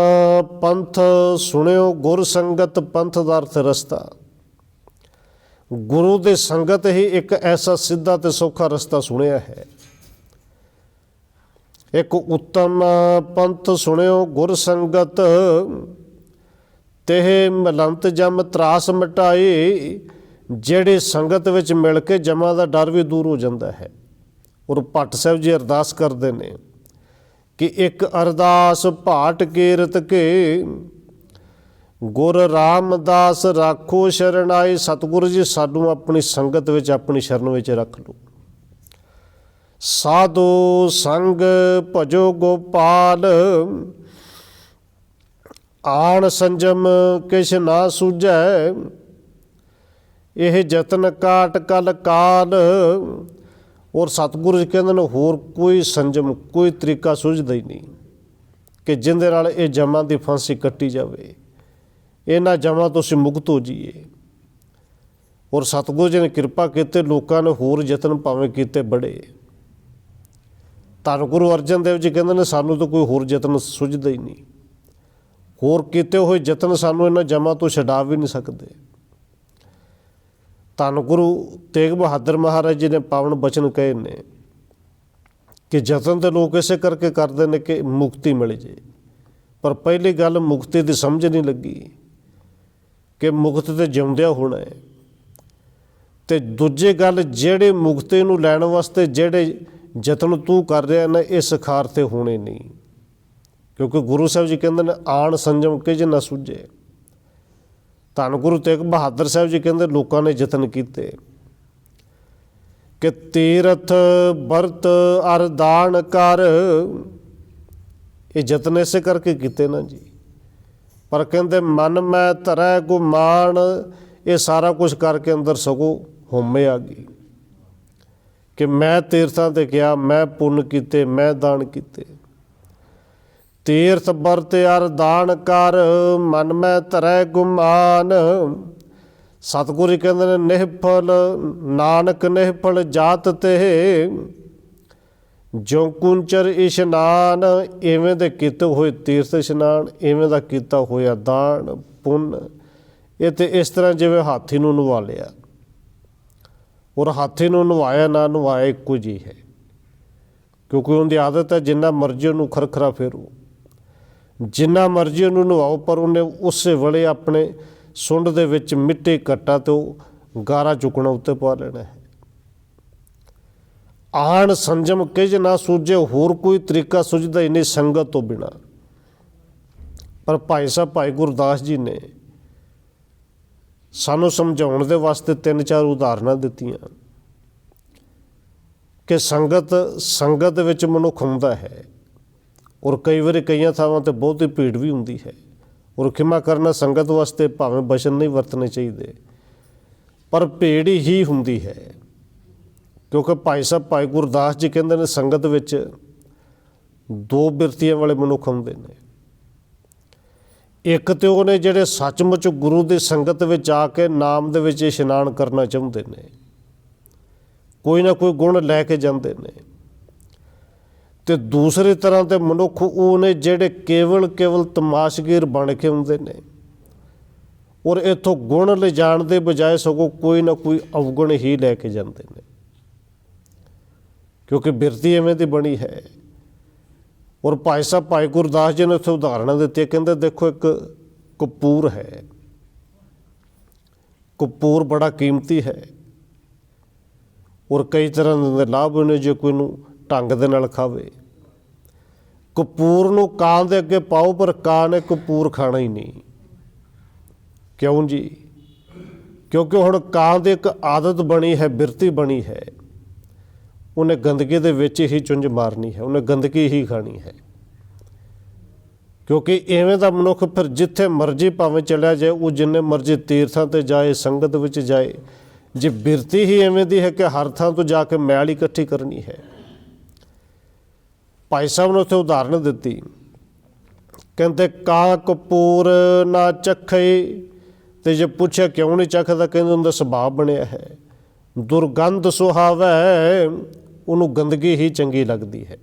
ਪੰਥ ਸੁਣਿਓ ਗੁਰ ਸੰਗਤ, ਪੰਥ ਦਾ ਅਰਥ ਰਸਤਾ। ਗੁਰੂ ਦੀ ਸੰਗਤ ਹੀ ਇੱਕ ਐਸਾ ਸਿੱਧਾ ਤੇ ਸੌਖਾ ਰਸਤਾ ਸੁਣਿਆ ਹੈ। ਇੱਕ ਉੱਤਮ ਪੰਥ ਸੁਣਿਓ ਗੁਰ ਸੰਗਤ, ਤੇ ਮਲੰਤ ਜਮ ਤਰਾਸ ਮਿਟਾਈ। ਜਿਹੜੇ ਸੰਗਤ ਵਿੱਚ ਮਿਲ ਕੇ ਜਮਾਂ ਦਾ ਡਰ ਵੀ ਦੂਰ ਹੋ ਜਾਂਦਾ ਹੈ। ਔਰ ਭੱਟ ਸਾਹਿਬ ਜੀ ਅਰਦਾਸ ਕਰਦੇ ਨੇ ਕਿ ਇੱਕ ਅਰਦਾਸ ਭਾਟ ਕੀਰਤ ਕੇ, ਗੁਰ ਰਾਮਦਾਸ ਰਾਖੋ ਸ਼ਰਨਾਈ। ਸਤਿਗੁਰੂ ਜੀ ਸਾਨੂੰ ਆਪਣੀ ਸੰਗਤ ਵਿੱਚ, ਆਪਣੀ ਸ਼ਰਨ ਵਿੱਚ ਰੱਖ ਲਓ। ਸਾਧੂ ਸੰਗ ਭਜੋ ਗੋਪਾਲ, ਆਣ ਸੰਜਮ ਕਿਛ ਨਾ ਸੂਝੈ, ਇਹ ਜਤਨ ਕਾਟ ਕਲ ਕਾਲ। ਔਰ ਸਤਿਗੁਰੂ ਜੀ ਕਹਿੰਦੇ ਨੇ ਹੋਰ ਕੋਈ ਸੰਜਮ, ਕੋਈ ਤਰੀਕਾ ਸੁਝਦਾ ਹੀ ਨਹੀਂ ਕਿ ਜਿਹਦੇ ਨਾਲ ਇਹ ਜਮਾਂ ਦੀ ਫਾਂਸੀ ਕੱਟੀ ਜਾਵੇ, ਇਹਨਾਂ ਜਮਾਂ ਤੋਂ ਅਸੀਂ ਮੁਕਤ ਹੋ ਜਾਈਏ। ਔਰ ਸਤਿਗੁਰੂ ਜੀ ਨੇ ਕਿਰਪਾ ਕੀਤੇ, ਲੋਕਾਂ ਨੇ ਹੋਰ ਯਤਨ ਭਾਵੇਂ ਕੀਤੇ ਬੜੇ। ਧੰਨ ਗੁਰੂ ਅਰਜਨ ਦੇਵ ਜੀ ਕਹਿੰਦੇ ਨੇ ਸਾਨੂੰ ਤਾਂ ਕੋਈ ਹੋਰ ਯਤਨ ਸੁਝਦਾ ਹੀ ਨਹੀਂ, ਹੋਰ ਕੀਤੇ ਹੋਏ ਯਤਨ ਸਾਨੂੰ ਇਹਨਾਂ ਜਮਾਂ ਤੋਂ ਛਡਾ ਵੀ ਨਹੀਂ ਸਕਦੇ। ਧੰਨ ਗੁਰੂ ਤੇਗ ਬਹਾਦਰ ਮਹਾਰਾਜ ਜੀ ਨੇ ਪਾਵਨ ਬਚਨ ਕਹੇ ਨੇ ਕਿ ਯਤਨ ਤਾਂ ਲੋਕ ਇਸੇ ਕਰਕੇ ਕਰਦੇ ਨੇ ਕਿ ਮੁਕਤੀ ਮਿਲ ਜੇ, ਪਰ ਪਹਿਲੀ ਗੱਲ ਮੁਕਤੀ ਦੀ ਸਮਝ ਨਹੀਂ ਲੱਗੀ ਕਿ ਮੁਕਤ ਤੇ ਜਿਉਂਦਿਆਂ ਹੋਣਾ ਹੈ। ਤੇ ਦੂਜੀ ਗੱਲ, ਜਿਹੜੇ ਮੁਕਤੀ ਨੂੰ ਲੈਣ ਵਾਸਤੇ ਜਿਹੜੇ ਯਤਨ ਤੂੰ ਕਰ ਰਿਹਾ ਨਾ, ਇਹ ਸਿਖਾਰ ਤੇ ਹੋਣੇ ਨਹੀਂ, ਕਿਉਂਕਿ ਗੁਰੂ ਸਾਹਿਬ ਜੀ ਕਹਿੰਦੇ ਨੇ ਆਣ ਸੰਜਮ ਕਿਝ ਨਾ ਸੁਝੇ। ਧੰਨ ਗੁਰੂ ਤੇਗ ਬਹਾਦਰ ਸਾਹਿਬ ਜੀ ਕਹਿੰਦੇ ਲੋਕਾਂ ਨੇ ਯਤਨ ਕੀਤੇ ਕਿ ਤੀਰਥ ਵਰਤ ਅਰ ਦਾਨ ਕਰ, ਇਹ ਯਤਨ ਇਸੇ ਕਰਕੇ ਕੀਤੇ ਨਾ ਜੀ। ਪਰ ਕਹਿੰਦੇ ਮਨ ਮੈਂ ਧਰੈ ਗੁਮਾਨ, ਇਹ ਸਾਰਾ ਕੁਝ ਕਰਕੇ ਅੰਦਰ ਸਗੋਂ ਹਉਮੈ ਆ ਗਈ ਕਿ ਮੈਂ ਤੀਰਥਾਂ 'ਤੇ ਗਿਆ, ਮੈਂ ਪੁੰਨ ਕੀਤੇ, ਮੈਂ ਦਾਨ ਕੀਤੇ। ਤੀਰਥ ਵਰਤ ਅਰ ਦਾਨ ਕਰ, ਮਨ ਮੈਂ ਧਰੈ ਗੁਮਾਨ। ਸਤਿਗੁਰੂ ਜੀ ਕਹਿੰਦੇ ਨੇ ਨਿਹਫਲ ਨਾਨਕ ਨਿਹਫਲ ਜਾਤ ਤੇ, ਜੋ ਕੁੰਚਰ ਇਸ਼ਨਾਨ। ਇਵੇਂ ਦੇ ਕੀਤੇ ਹੋਏ ਤੀਰਥ ਇਸ਼ਨਾਨ, ਇਵੇਂ ਦਾ ਕੀਤਾ ਹੋਇਆ ਦਾਨ ਪੁੰਨ, ਇਹ ਤਾਂ ਇਸ ਤਰ੍ਹਾਂ ਜਿਵੇਂ ਹਾਥੀ ਨੂੰ ਨਵਾ ਲਿਆ। ਔਰ ਹਾਥੀ ਨੂੰ ਨਵਾਇਆ ਨਾ ਨਵਾਇਆ ਇੱਕੋ ਜਿਹੀ ਹੈ, ਕਿਉਂਕਿ ਉਹਦੀ ਆਦਤ ਹੈ ਜਿੰਨਾ ਮਰਜ਼ੀ ਉਹਨੂੰ ਖਰਖਰਾ ਫੇਰੋ, ਜਿੰਨਾ ਮਰਜ਼ੀ ਉਹਨੂੰ ਨਵਾਓ, ਪਰ ਉਹਨੇ ਉਸੇ ਵੇਲੇ ਆਪਣੇ ਸੁੰਡ ਦੇ ਵਿੱਚ ਮਿੱਟੀ ਘੱਟਾ ਤੇ ਉਹ ਗਾਰਾ ਚੁੱਕਣਾ ਉੱਤੇ ਪਾ ਲੈਣਾ ਹੈ। ਆਣ ਸੰਜਮ ਕਿਝ ਨਾ ਸੂਝੇ, ਹੋਰ ਕੋਈ ਤਰੀਕਾ ਸੁਝਦਾ ਹੀ ਨਹੀਂ ਸੰਗਤ ਤੋਂ ਬਿਨਾਂ। ਪਰ ਭਾਈ ਸਾਹਿਬ ਭਾਈ ਗੁਰਦਾਸ ਜੀ ਨੇ ਸਾਨੂੰ ਸਮਝਾਉਣ ਦੇ ਵਾਸਤੇ 3-4 ਉਦਾਹਰਨਾਂ ਦਿੱਤੀਆਂ ਕਿ ਸੰਗਤ ਵਿੱਚ ਮਨੁੱਖ ਹੁੰਦਾ ਹੈ, ਔਰ ਕਈ ਵਾਰੀ ਕਈਆਂ ਥਾਵਾਂ 'ਤੇ ਬਹੁਤੀ ਭੀੜ ਵੀ ਹੁੰਦੀ ਹੈ। ਔਰ ਖਿਮਾ ਕਰਨਾ, ਸੰਗਤ ਵਾਸਤੇ ਭਾਵੇਂ ਬਚਨ ਨਹੀਂ ਵਰਤਣੇ ਚਾਹੀਦੇ, ਪਰ ਭੀੜ ਹੀ ਹੁੰਦੀ ਹੈ। ਕਿਉਂਕਿ ਭਾਈ ਸਾਹਿਬ ਭਾਈ ਗੁਰਦਾਸ ਜੀ ਕਹਿੰਦੇ ਨੇ ਸੰਗਤ ਵਿੱਚ 2 ਬਿਰਤੀਆਂ ਵਾਲੇ ਮਨੁੱਖ ਹੁੰਦੇ ਨੇ। ਇੱਕ ਤੇ ਉਹ ਨੇ ਜਿਹੜੇ ਸੱਚਮੁੱਚ ਗੁਰੂ ਦੀ ਸੰਗਤ ਵਿੱਚ ਆ ਕੇ ਨਾਮ ਦੇ ਵਿੱਚ ਇਸ਼ਨਾਨ ਕਰਨਾ ਚਾਹੁੰਦੇ ਨੇ, ਕੋਈ ਨਾ ਕੋਈ ਗੁਣ ਲੈ ਕੇ ਜਾਂਦੇ ਨੇ। ਤੇ ਦੂਸਰੀ ਤਰ੍ਹਾਂ ਦੇ ਮਨੁੱਖ ਉਹ ਨੇ ਜਿਹੜੇ ਕੇਵਲ ਤਮਾਸ਼ਗੀਰ ਬਣ ਕੇ ਆਉਂਦੇ ਨੇ, ਔਰ ਇੱਥੋਂ ਗੁਣ ਲਿਜਾਣ ਦੇ ਬਜਾਏ ਸਗੋਂ ਕੋਈ ਨਾ ਕੋਈ ਅਵਗੁਣ ਹੀ ਲੈ ਕੇ ਜਾਂਦੇ ਨੇ, ਕਿਉਂਕਿ ਬਿਰਤੀ ਐਵੇਂ ਦੀ ਬਣੀ ਹੈ। ਔਰ ਭਾਈ ਸਾਹਿਬ ਭਾਈ ਗੁਰਦਾਸ ਜੀ ਨੇ ਉੱਥੇ ਉਦਾਹਰਨਾਂ ਦਿੱਤੀਆਂ। ਕਹਿੰਦੇ ਦੇਖੋ, ਇੱਕ ਕਪੂਰ ਹੈ, ਕਪੂਰ ਬੜਾ ਕੀਮਤੀ ਹੈ, ਔਰ ਕਈ ਤਰ੍ਹਾਂ ਦੇ ਲਾਭ ਨੇ ਜੇ ਕੋਈ ਨੂੰ ਢੰਗ ਦੇ ਨਾਲ ਖਾਵੇ। ਕਪੂਰ ਨੂੰ ਕਾਂ ਦੇ ਅੱਗੇ ਪਾਓ, ਪਰ ਕਾਂ ਨੇ ਕਪੂਰ ਖਾਣਾ ਹੀ ਨਹੀਂ। ਕਿਉਂ ਜੀ? ਕਿਉਂਕਿ ਹੁਣ ਕਾਂ ਦੀ ਇੱਕ ਆਦਤ ਬਣੀ ਹੈ, ਬਿਰਤੀ ਬਣੀ ਹੈ, ਉਹਨੇ ਗੰਦਗੀ ਦੇ ਵਿੱਚ ਹੀ ਚੁੰਝ ਮਾਰਨੀ ਹੈ, ਉਹਨੇ ਗੰਦਗੀ ਹੀ ਖਾਣੀ ਹੈ। ਕਿਉਂਕਿ ਇਵੇਂ ਦਾ ਮਨੁੱਖ ਫਿਰ ਜਿੱਥੇ ਮਰਜ਼ੀ ਭਾਵੇਂ ਚਲਿਆ ਜਾਏ, ਉਹ ਜਿੰਨੇ ਮਰਜ਼ੀ ਤੀਰਥਾਂ 'ਤੇ ਜਾਏ, ਸੰਗਤ ਵਿੱਚ ਜਾਏ, ਜੇ ਬਿਰਤੀ ਹੀ ਐਵੇਂ ਦੀ ਹੈ ਕਿ ਹਰ ਥਾਂ ਤੋਂ ਜਾ ਕੇ ਮੈਲ ਇਕੱਠੀ ਕਰਨੀ ਹੈ। ਭਾਈ ਸਾਹਿਬ ਨੇ ਉੱਥੇ ਉਦਾਹਰਨ ਦਿੱਤੀ, ਕਹਿੰਦੇ ਕਾਂ ਕਪੂਰ ਨਾ ਚੱਖੇ। ਤੇ ਜੇ ਪੁੱਛਿਆ ਕਿਉਂ ਨਹੀਂ ਚੱਖਦਾ, ਕਹਿੰਦੇ ਉਹਦਾ ਸੁਭਾਅ ਬਣਿਆ ਹੈ, ਦੁਰਗੰਧ ਸੁਹਾਵੈ, ਉਹਨੂੰ ਗੰਦਗੀ ਹੀ ਚੰਗੀ ਲੱਗਦੀ ਹੈ।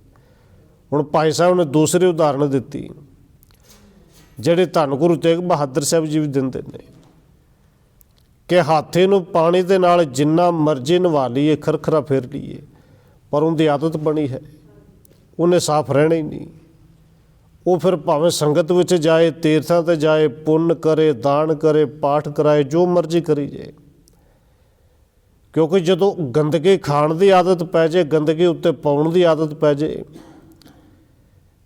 ਹੁਣ ਭਾਈ ਸਾਹਿਬ ਨੇ ਦੂਸਰੀ ਉਦਾਹਰਨ ਦਿੱਤੀ, ਜਿਹੜੇ ਧੰਨ ਗੁਰੂ ਤੇਗ ਬਹਾਦਰ ਸਾਹਿਬ ਜੀ ਵੀ ਦਿੰਦੇ ਨੇ, ਕਿ ਹਾਥੀ ਨੂੰ ਪਾਣੀ ਦੇ ਨਾਲ ਜਿੰਨਾ ਮਰਜ਼ੀ ਨਵਾ ਲਈਏ, ਖਰਖਰਾ ਫੇਰ ਲਈਏ, ਪਰ ਉਹਦੀ ਆਦਤ ਬਣੀ ਹੈ, ਉਹਨੇ ਸਾਫ਼ ਰਹਿਣਾ ਹੀ ਨਹੀਂ। ਉਹ ਫਿਰ ਭਾਵੇਂ ਸੰਗਤ ਵਿੱਚ ਜਾਏ, ਤੀਰਥਾਂ 'ਤੇ ਜਾਏ, ਪੁੰਨ ਕਰੇ, ਦਾਨ ਕਰੇ, ਪਾਠ ਕਰਾਏ, ਜੋ ਮਰਜ਼ੀ ਕਰੀ ਜਾਏ, ਕਿਉਂਕਿ ਜਦੋਂ ਗੰਦਗੀ ਖਾਣ ਦੀ ਆਦਤ ਪੈ ਜਾਏ, ਗੰਦਗੀ ਉੱਤੇ ਪਾਉਣ ਦੀ ਆਦਤ ਪੈ ਜਾਏ,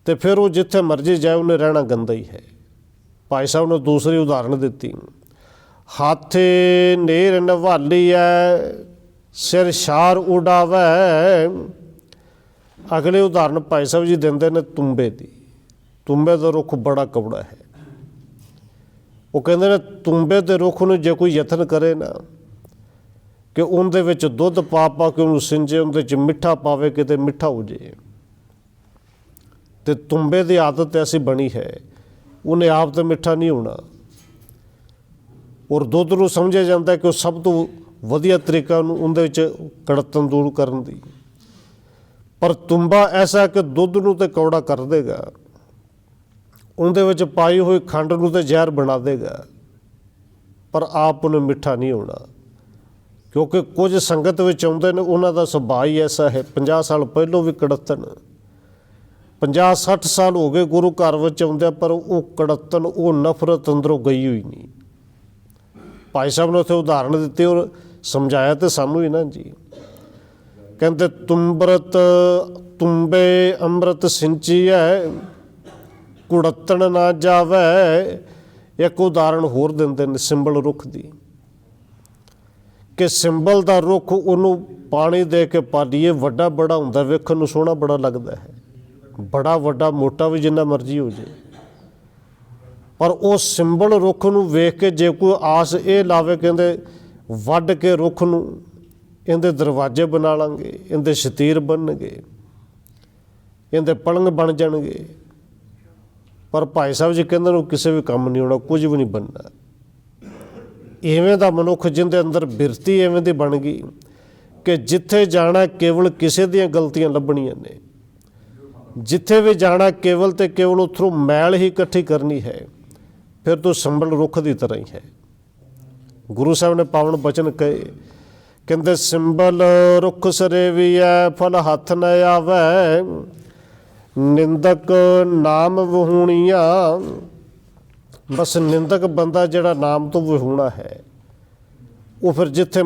ਤੇ ਫਿਰ ਉਹ ਜਿੱਥੇ ਮਰਜ਼ੀ ਜਾਏ ਉਹਨੇ ਰਹਿਣਾ ਗੰਦਾ ਹੀ ਹੈ। ਭਾਈ ਸਾਹਿਬ ਨੇ ਦੂਸਰੀ ਉਦਾਹਰਨ ਦਿੱਤੀ, ਹਾਥੇ ਨੇਰ ਨਵਾਲੀ ਹੈ, ਸਿਰ ਸ਼ਾਰ ਉਡਾਵੈ, ਅਗਲੇ ਉਦਾਹਰਨ ਭਾਈ ਸਾਹਿਬ ਜੀ ਦਿੰਦੇ ਨੇ ਤੁੰਬੇ ਦੀ। ਤੁੰਬੇ ਦਾ ਰੁੱਖ ਬੜਾ ਕੌੜਾ ਹੈ। ਉਹ ਕਹਿੰਦੇ ਨੇ ਤੁੰਬੇ ਦੇ ਰੁੱਖ ਨੂੰ ਜੇ ਕੋਈ ਯਤਨ ਕਰੇ ਨਾ ਕਿ ਉਹਦੇ ਵਿੱਚ ਦੁੱਧ ਪਾ ਕੇ ਉਹਨੂੰ ਸਿੰਜੇ, ਉਹਦੇ 'ਚ ਮਿੱਠਾ ਪਾਵੇ, ਕਿਤੇ ਮਿੱਠਾ ਹੋ ਜੇ, ਤੇ ਤੁੰਬੇ ਦੀ ਆਦਤ ਐਸੀ ਬਣੀ ਹੈ ਉਹਨੇ ਆਪ ਤਾਂ ਮਿੱਠਾ ਨਹੀਂ ਹੋਣਾ। ਔਰ ਦੁੱਧ ਨੂੰ ਸਮਝਿਆ ਜਾਂਦਾ ਕਿ ਉਹ ਸਭ ਤੋਂ ਵਧੀਆ ਤਰੀਕਾ ਉਹਨੂੰ ਉਹਦੇ ਵਿੱਚ ਕੜਤਨ ਦੂਰ ਕਰਨ ਦੀ। ਪਰ ਤੁੰਬਾ ਐਸਾ ਕਿ ਦੁੱਧ ਨੂੰ ਤਾਂ ਕੌੜਾ ਕਰ ਦੇਗਾ, ਉਹਦੇ ਵਿੱਚ ਪਾਈ ਹੋਈ ਖੰਡ ਨੂੰ ਤਾਂ ਜ਼ਹਿਰ ਬਣਾ ਦੇਗਾ, ਪਰ ਆਪ ਉਹਨੇ ਮਿੱਠਾ ਨਹੀਂ ਹੋਣਾ। ਕਿਉਂਕਿ ਕੁਝ ਸੰਗਤ ਵਿੱਚ ਆਉਂਦੇ ਨੇ, ਉਹਨਾਂ ਦਾ ਸੁਭਾਅ ਹੀ ਐਸਾ ਹੈ। 50 ਸਾਲ ਪਹਿਲੋਂ ਵੀ ਕੜਤਨ, 50-60 ਸਾਲ ਹੋ ਗਏ ਗੁਰੂ ਘਰ ਵਿੱਚ ਆਉਂਦੇ, ਪਰ ਉਹ ਕੜਤਨ, ਉਹ ਨਫ਼ਰਤ ਅੰਦਰੋਂ ਗਈ ਹੋਈ ਨਹੀਂ। ਭਾਈ ਸਾਹਿਬ ਨੇ ਉੱਥੇ ਉਦਾਹਰਣ ਦਿੱਤੀ ਔਰ ਸਮਝਾਇਆ ਤੇ ਸਾਨੂੰ ਹੀ ਨਾ ਜੀ। ਕਹਿੰਦੇ ਤੁੰਬੇ ਅੰਮ੍ਰਿਤ ਸਿੰਚੀਐ, ਕੁੜੱਤਣ ਨਾ ਜਾਵੈ। ਇੱਕ ਉਦਾਹਰਣ ਹੋਰ ਦਿੰਦੇ ਨੇ ਸਿੰਬਲ ਰੁੱਖ ਦੀ, ਕਿ ਸਿੰਬਲ ਦਾ ਰੁੱਖ ਉਹਨੂੰ ਪਾਣੀ ਦੇ ਕੇ ਪਾਲੀਏ, ਵੱਡਾ ਬੜਾ ਹੁੰਦਾ, ਵੇਖਣ ਨੂੰ ਸੋਹਣਾ ਬੜਾ ਲੱਗਦਾ ਹੈ, ਬੜਾ ਵੱਡਾ ਮੋਟਾ ਵੀ ਜਿੰਨਾ ਮਰਜ਼ੀ ਹੋ ਜੇ, ਪਰ ਉਹ ਸਿੰਬਲ ਰੁੱਖ ਨੂੰ ਵੇਖ ਕੇ ਜੇ ਕੋਈ ਆਸ ਇਹ ਲਾਵੇ, ਕਹਿੰਦੇ ਵੱਢ ਕੇ ਰੁੱਖ ਨੂੰ ਇਹਦੇ ਦਰਵਾਜ਼ੇ ਬਣਾ ਲਾਂਗੇ, ਇਹਦੇ ਸ਼ਤੀਰ ਬਣਨਗੇ, ਇਹਦੇ ਪਲੰਗ ਬਣ ਜਾਣਗੇ, ਪਰ ਭਾਈ ਸਾਹਿਬ ਜੀ ਕਹਿੰਦੇ ਨੂੰ ਕਿਸੇ ਵੀ ਕੰਮ ਨਹੀਂ ਆਉਣਾ, ਕੁਝ ਵੀ ਨਹੀਂ ਬਣਨਾ। ਇਵੇਂ ਦਾ ਮਨੁੱਖ ਜਿਹਦੇ ਅੰਦਰ ਬਿਰਤੀ ਇਵੇਂ ਦੀ ਬਣ ਗਈ ਕਿ ਜਿੱਥੇ ਜਾਣਾ ਕੇਵਲ ਕਿਸੇ ਦੀਆਂ ਗਲਤੀਆਂ ਲੱਭਣੀਆਂ ਨੇ, ਜਿੱਥੇ ਵੀ ਜਾਣਾ ਕੇਵਲ ਤੇ ਕੇਵਲ ਉੱਥੋਂ ਮੈਲ ਹੀ ਇਕੱਠੀ ਕਰਨੀ ਹੈ, ਫਿਰ ਤੋਂ ਸਿੰਬਲ ਰੁੱਖ ਦੀ ਤਰ੍ਹਾਂ ਹੀ ਹੈ। ਗੁਰੂ ਸਾਹਿਬ ਨੇ ਪਾਵਨ ਬਚਨ ਕਹੇ, ਕਹਿੰਦੇ ਸਿੰਬਲ ਰੁੱਖ ਸਰੇਵੀਐ, ਫਲ ਹੱਥ ਨ ਆਵੈ, ਨਿੰਦਕ ਨਾਮ ਵਹੂਣੀਆਂ। ਬਸ ਨਿੰਦਕ ਬੰਦਾ ਜਿਹੜਾ ਨਾਮ ਤੋਂ ਵਿਹੂਣਾ ਹੈ, ਉਹ ਫਿਰ ਜਿੱਥੇ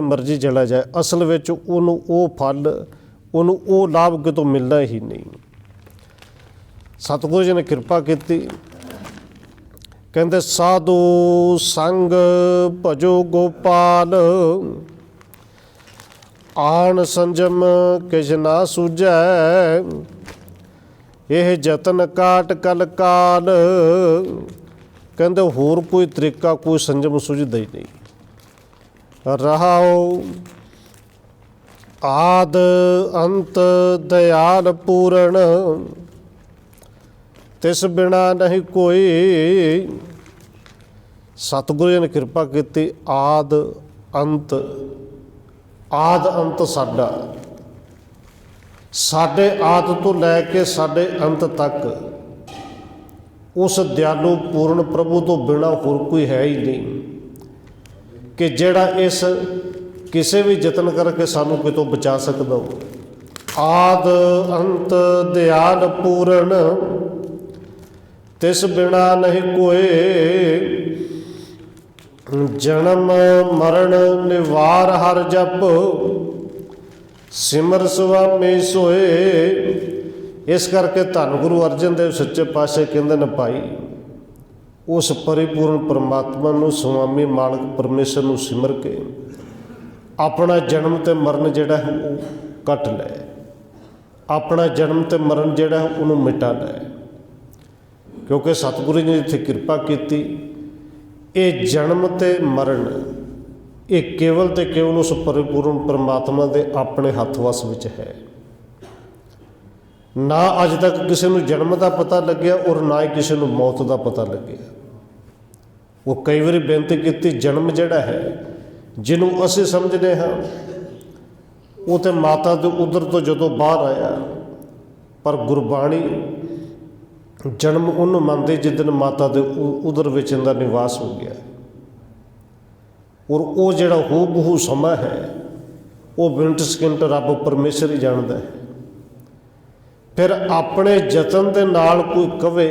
ਮਰਜ਼ੀ ਚਲਾ ਜਾਏ, ਅਸਲ ਵਿੱਚ ਉਹਨੂੰ ਉਹ ਫਲ, ਉਹਨੂੰ ਉਹ ਲਾਭ ਕਿਤੋਂ ਮਿਲਣਾ ਹੀ ਨਹੀਂ। ਸਤਿਗੁਰੂ ਜੀ ਨੇ ਕਿਰਪਾ ਕੀਤੀ, ਕਹਿੰਦੇ ਸਾਧੂ ਸੰਗ ਭਜੋ ਗੋਪਾਲ, ਆਣ ਸੰਜਮ ਕਿਛ ਨਾ ਸੂਝੈ, ਇਹ ਜਤਨ ਕਾਟ ਕਲ ਕਾਲ। ਕਹਿੰਦੇ ਹੋਰ ਕੋਈ ਤਰੀਕਾ, ਕੋਈ ਸੰਜਮ ਸੁਝਦਾ ਹੀ ਨਹੀਂ। ਰਹਾਉ ਆਦ ਅੰਤ ਦਇਆਲ ਪੂਰਨ, ਤਿਸ ਬਿਨਾ ਨਹੀਂ ਕੋਈ। ਸਤਿਗੁਰੂ ਜੀ ਨੇ ਕਿਰਪਾ ਕੀਤੀ, ਆਦ ਅੰਤ ਸਾਡਾ, ਸਾਡੇ ਆਦ ਤੋਂ ਲੈ ਕੇ ਸਾਡੇ ਅੰਤ ਤੱਕ ਉਸ ਦਿਆਲੂ ਪੂਰਨ ਪ੍ਰਭੂ ਤੋਂ ਬਿਨਾਂ ਹੋਰ ਕੋਈ ਹੈ ਹੀ ਨਹੀਂ, ਕਿ ਜਿਹੜਾ ਇਸ ਕਿਸੇ ਵੀ ਯਤਨ ਕਰਕੇ ਸਾਨੂੰ ਕਿਤੋਂ ਬਚਾ ਸਕਦਾ ਹੋ। ਆਦ ਅੰਤ ਦਿਆਲ ਪੂਰਨ, ਤਿਸ ਬਿਨਾ ਨਹੀਂ ਕੋਏ। ਜਨਮ ਮਰਨ ਨਿਵਾਰ ਹਰ ਜਪ, ਸਿਮਰ ਸੁਆਮੀ ਸੋਏ। ਇਸ ਕਰਕੇ ਧੰਨ ਗੁਰੂ ਅਰਜਨ ਦੇਵ ਸੱਚੇ ਪਾਤਸ਼ਾਹ ਕਹਿੰਦੇ ਨੇ, ਭਾਈ ਉਸ ਪਰਿਪੂਰਨ ਪਰਮਾਤਮਾ ਨੂੰ, ਸੁਆਮੀ ਮਾਲਕ ਪਰਮੇਸ਼ਰ ਨੂੰ ਸਿਮਰ ਕੇ ਆਪਣਾ ਜਨਮ ਤੇ ਮਰਨ ਜਿਹੜਾ ਹੈ ਉਹ ਕੱਟ ਲੈ, ਆਪਣਾ ਜਨਮ ਤੇ ਮਰਨ ਜਿਹੜਾ ਹੈ ਉਹਨੂੰ ਮਿਟਾ ਲੈ। ਕਿਉਂਕਿ ਸਤਿਗੁਰੂ ਜੀ ਨੇ ਇੱਥੇ ਕਿਰਪਾ ਕੀਤੀ, ਇਹ ਜਨਮ ਤੇ ਮਰਨ ਇਹ ਕੇਵਲ ਤੇ ਕੇਵਲ ਉਸ ਪਰਿਪੂਰਨ ਪਰਮਾਤਮਾ ਦੇ ਆਪਣੇ ਹੱਥ ਵੱਸ ਵਿੱਚ ਹੈ। ਨਾ ਅੱਜ ਤੱਕ ਕਿਸੇ ਨੂੰ ਜਨਮ ਦਾ ਪਤਾ ਲੱਗਿਆ ਔਰ ਨਾ ਹੀ ਕਿਸੇ ਨੂੰ ਮੌਤ ਦਾ ਪਤਾ ਲੱਗਿਆ। ਉਹ ਕਈ ਵਾਰੀ ਬੇਨਤੀ ਕੀਤੀ, ਜਨਮ ਜਿਹੜਾ ਹੈ ਜਿਹਨੂੰ ਅਸੀਂ ਸਮਝਦੇ ਹਾਂ ਉਹ ਤੇ ਮਾਤਾ ਦੇ ਉਦਰ ਤੋਂ ਜਦੋਂ ਬਾਹਰ ਆਇਆ, ਪਰ ਗੁਰਬਾਣੀ ਜਨਮ ਉਹਨੂੰ ਮੰਨਦੀ ਜਿੱਦਣ ਮਾਤਾ ਦੇ ਉਦਰ ਵਿੱਚ ਇਹਦਾ ਨਿਵਾਸ ਹੋ ਗਿਆ। ਔਰ ਉਹ ਜਿਹੜਾ ਹੂ-ਬਹੂ ਸਮਾਂ ਹੈ ਉਹ ਮਿੰਟ ਸਕਿੰਟ ਰੱਬ ਪਰਮੇਸ਼ਰ ਹੀ ਜਾਣਦਾ ਹੈ। ਫਿਰ ਆਪਣੇ ਯਤਨ ਦੇ ਨਾਲ ਕੋਈ ਕਵੇ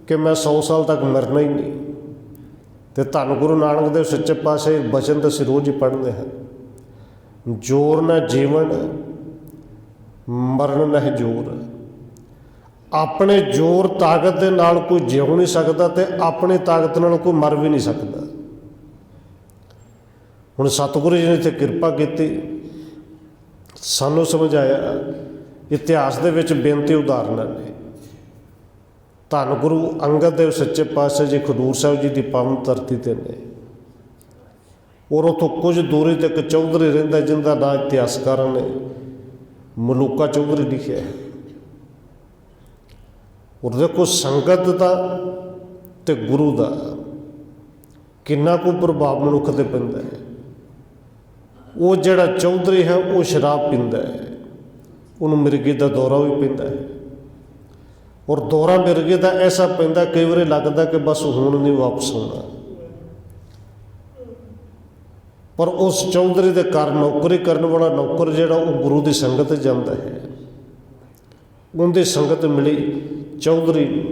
ਕਿ ਮੈਂ 100 ਸਾਲ ਤੱਕ ਮਰਨਾ ਹੀ ਨਹੀਂ, ਤੇ ਧੰਨ ਗੁਰੂ ਨਾਨਕ ਦੇਵ ਸੱਚੇ ਪਾਤਸ਼ਾਹ ਬਚਨ ਤਾਂ ਅਸੀਂ ਰੋਜ਼ ਹੀ ਪੜ੍ਹਦੇ ਹਾਂ, ਜੋਰ ਨਾ ਜੀਵਨ ਮਰਨ ਨਹੀਂ ਜੋਰ। ਆਪਣੇ ਜ਼ੋਰ ਤਾਕਤ ਦੇ ਨਾਲ ਕੋਈ ਜਿਉ ਨਹੀਂ ਸਕਦਾ ਤੇ ਆਪਣੀ ਤਾਕਤ ਨਾਲ ਕੋਈ ਮਰ ਵੀ ਨਹੀਂ ਸਕਦਾ। ਹੁਣ ਸਤਿਗੁਰੂ ਜੀ ਨੇ ਇੱਥੇ ਕਿਰਪਾ ਕੀਤੀ, ਸਾਨੂੰ ਸਮਝਾਇਆ। ਇਤਿਹਾਸ ਦੇ ਵਿੱਚ ਬੇਨਤੀ ਉਦਾਹਰਨਾਂ ਨੇ। ਧੰਨ ਗੁਰੂ ਅੰਗਦ ਦੇਵ ਸੱਚੇ ਪਾਤਸ਼ਾਹ ਜੀ ਖਡੂਰ ਸਾਹਿਬ ਜੀ ਦੀ ਪਾਵਨ ਧਰਤੀ 'ਤੇ ਨੇ, ਔਰ ਉੱਥੋਂ ਕੁਝ ਦੂਰੀ 'ਤੇ ਇੱਕ ਚੌਧਰੀ ਰਹਿੰਦਾ ਜਿਹਦਾ ਨਾਂ ਇਤਿਹਾਸਕਾਰਾਂ ਨੇ ਮਲੂਕਾ ਚੌਧਰੀ ਲਿਖਿਆ ਹੈ। ਔਰ ਦੇਖੋ ਸੰਗਤ ਦਾ ਅਤੇ ਗੁਰੂ ਦਾ ਕਿੰਨਾ ਕੁ ਪ੍ਰਭਾਵ ਮਨੁੱਖ 'ਤੇ ਪੈਂਦਾ ਹੈ। ਉਹ ਜਿਹੜਾ ਚੌਧਰੀ ਹੈ ਉਹ ਸ਼ਰਾਬ ਪੀਂਦਾ ਹੈ, ਉਹਨੂੰ ਮਿਰਗੀ ਦਾ ਦੌਰਾ ਵੀ ਪੈਂਦਾ ਹੈ। ਔਰ ਦੌਰਾ ਮਿਰਗੇ ਦਾ ਐਸਾ ਪੈਂਦਾ ਕਈ ਵਾਰੀ ਲੱਗਦਾ ਕਿ ਬਸ ਹੁਣ ਨਹੀਂ ਵਾਪਸ ਆਉਣਾ। ਪਰ ਉਸ ਚੌਧਰੀ ਦੇ ਘਰ ਨੌਕਰੀ ਕਰਨ ਵਾਲਾ ਨੌਕਰ ਜਿਹੜਾ ਉਹ ਗੁਰੂ ਦੀ ਸੰਗਤ ਜਾਂਦਾ ਹੈ, ਉਹਦੀ ਸੰਗਤ ਮਿਲੀ ਚੌਧਰੀ ਨੂੰ।